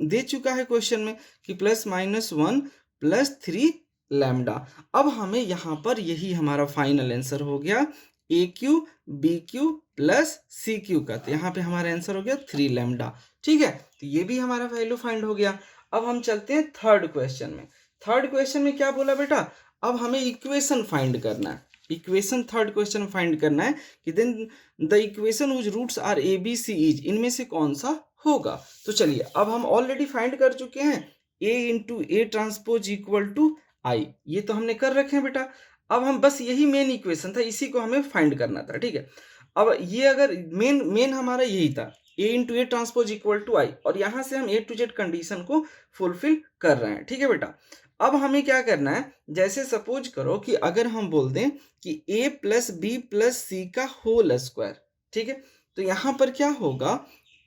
दे चुका है क्वेश्चन में कि प्लस माइनस 1 प्लस 3 लैम्डा। अब हमें यहाँ पर यही हमारा फाइनल आंसर हो गया A cube B cube plus C cube का। तो यहाँ पे हमारा आंसर हो गया 3 लैम्डा, ठीक है। तो ये भी हमारा वैल्यू फाइंड हो गया। अब हम चलते हैं थर्ड क्वेश्चन में। थर्ड क्वेश्चन में क्या बोला बेटा, अब हमें इक्वेशन फाइंड करना है। इक्वेशन थर्ड क्वेश्चन फाइंड करना है कि then the equation whose roots are a B c is, इनमें से कौन सा होगा। तो चलिए, अब हम ऑलरेडी फाइंड कर चुके हैं A into A transpose equal to I, ये तो हमने कर रखे हैं बेटा। अब हम बस यही मेन इक्वेशन था, इसी को हमें फाइंड करना था, ठीक है। अब ये अगर मेन हमारा यही था, A into A transpose equal to I, और यहाँ से हम ए टू जेड कंडीशन को फुलफिल कर रहे हैं, ठीक है बेटा। अब हमें क्या करना है, जैसे सपोज करो कि अगर हम बोल दें कि a प्लस बी प्लस सी का होल स्क्वायर, ठीक है, तो यहाँ पर क्या होगा,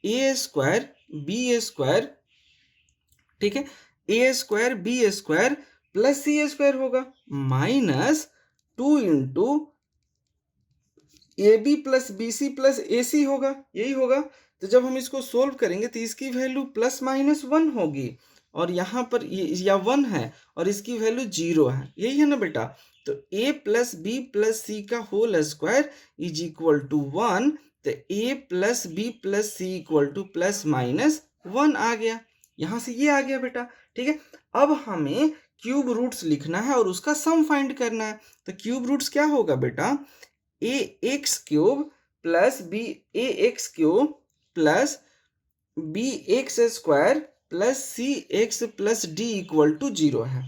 ए स्क्वायर बी स्क्वायर, ठीक है, A square B square plus C square होगा, minus 2 into A B plus B C plus A C होगा, यही होगा। तो जब हम इसको सोल्व करेंगे तो इसकी वैल्यू प्लस माइनस 1 होगी, और यहाँ पर या 1 है और इसकी वैल्यू 0 है, यही है ना बेटा। तो a प्लस बी प्लस सी का whole square is equal to 1, तो a plus B plus c equal to plus minus 1 आ गया, यहाँ से ये आ गया बेटा, ठीक है। अब हमें क्यूब रूट्स लिखना है और उसका सम फाइंड करना है। तो क्यूब रूट्स क्या होगा बेटा, A X cube plus B A X cube plus B X square plus C X plus D equal to 0 है।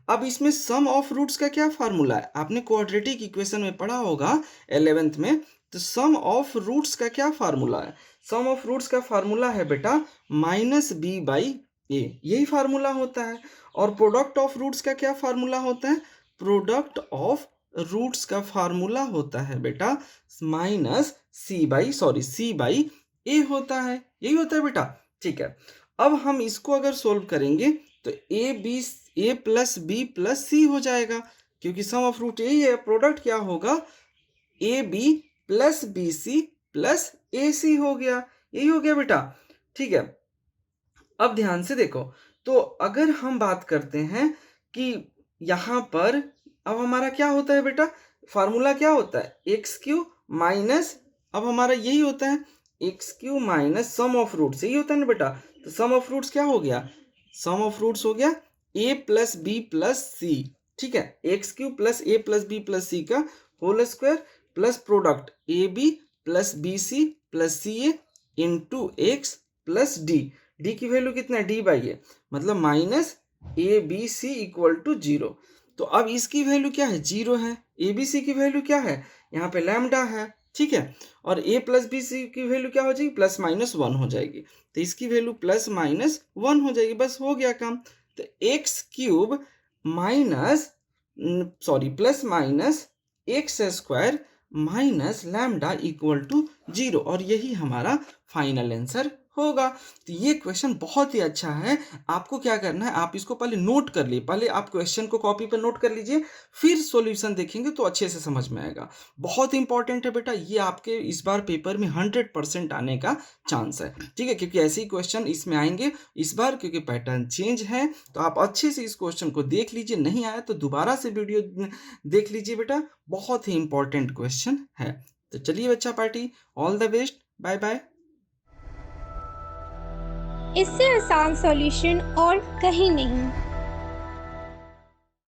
अब इसमें सम ऑफ रूट्स का क्या फार्मूला है, आपने क्वाड्रेटिक इक्वेशन में पढ़ा होगा 11th में। तो सम ऑफ रूट्स का क्या फार्मूला है, सम ऑफ रूट्स का फार्मूला है बेटा माइनस बी बाई ए, यही फार्मूला होता है। और प्रोडक्ट ऑफ रूट्स का क्या फार्मूला होता है, प्रोडक्ट ऑफ रूट्स का फार्मूला होता है बेटा माइनस सी बाई ए होता है, यही होता है बेटा, ठीक है। अब हम इसको अगर सोल्व करेंगे तो ए प्लस बी प्लस सी हो जाएगा, क्योंकि सम ऑफ रूट यही है। प्रोडक्ट क्या होगा, A B plus B C plus A C हो गया, यही हो गया बेटा, ठीक है। अब ध्यान से देखो, तो अगर हम बात करते हैं कि यहाँ पर अब हमारा क्या होता है बेटा, फार्मूला क्या होता है, एक्स क्यू माइनस, अब हमारा यही होता है x cube minus sum of roots, यही होता है ना बेटा। तो सम ऑफ रूट्स क्या हो गया, सम ऑफ रूट्स हो गया ए प्लस बी प्लस सी, ठीक है, x cube plus a plus B plus सी का whole square plus product a B plus B C plus C a into x plus d, d की वैल्यू कितना है, डी बाई ए, मतलब minus A B c equal to 0। तो अब इसकी value क्या है, 0 है, ए बी सी की वैल्यू क्या है, यहाँ पे लैम्डा है, ठीक है, और a प्लस बी सी की वैल्यू क्या हो जाएगी, प्लस माइनस 1 हो जाएगी, तो इसकी वैल्यू प्लस माइनस 1 हो जाएगी, बस हो गया काम। तो x cube minus plus minus x square minus lambda equal to 0, और यही हमारा फाइनल आंसर होगा। तो ये क्वेश्चन बहुत ही अच्छा है। आपको क्या करना है, आप इसको पहले नोट कर लीजिए, पहले आप क्वेश्चन को कॉपी पर नोट कर लीजिए, फिर सॉल्यूशन देखेंगे तो अच्छे से समझ में आएगा। बहुत इंपॉर्टेंट है बेटा, ये आपके इस बार पेपर में 100% आने का चांस है, ठीक है, क्योंकि ऐसे ही क्वेश्चन इसमें आएंगे इस बार, क्योंकि पैटर्न चेंज है। तो आप अच्छे से इस क्वेश्चन को देख लीजिए, नहीं आया तो दोबारा से वीडियो देख लीजिए बेटा, बहुत ही इंपॉर्टेंट क्वेश्चन है। तो चलिए बच्चा party, all the best, bye bye. इससे आसान सॉल्यूशन और कहीं नहीं।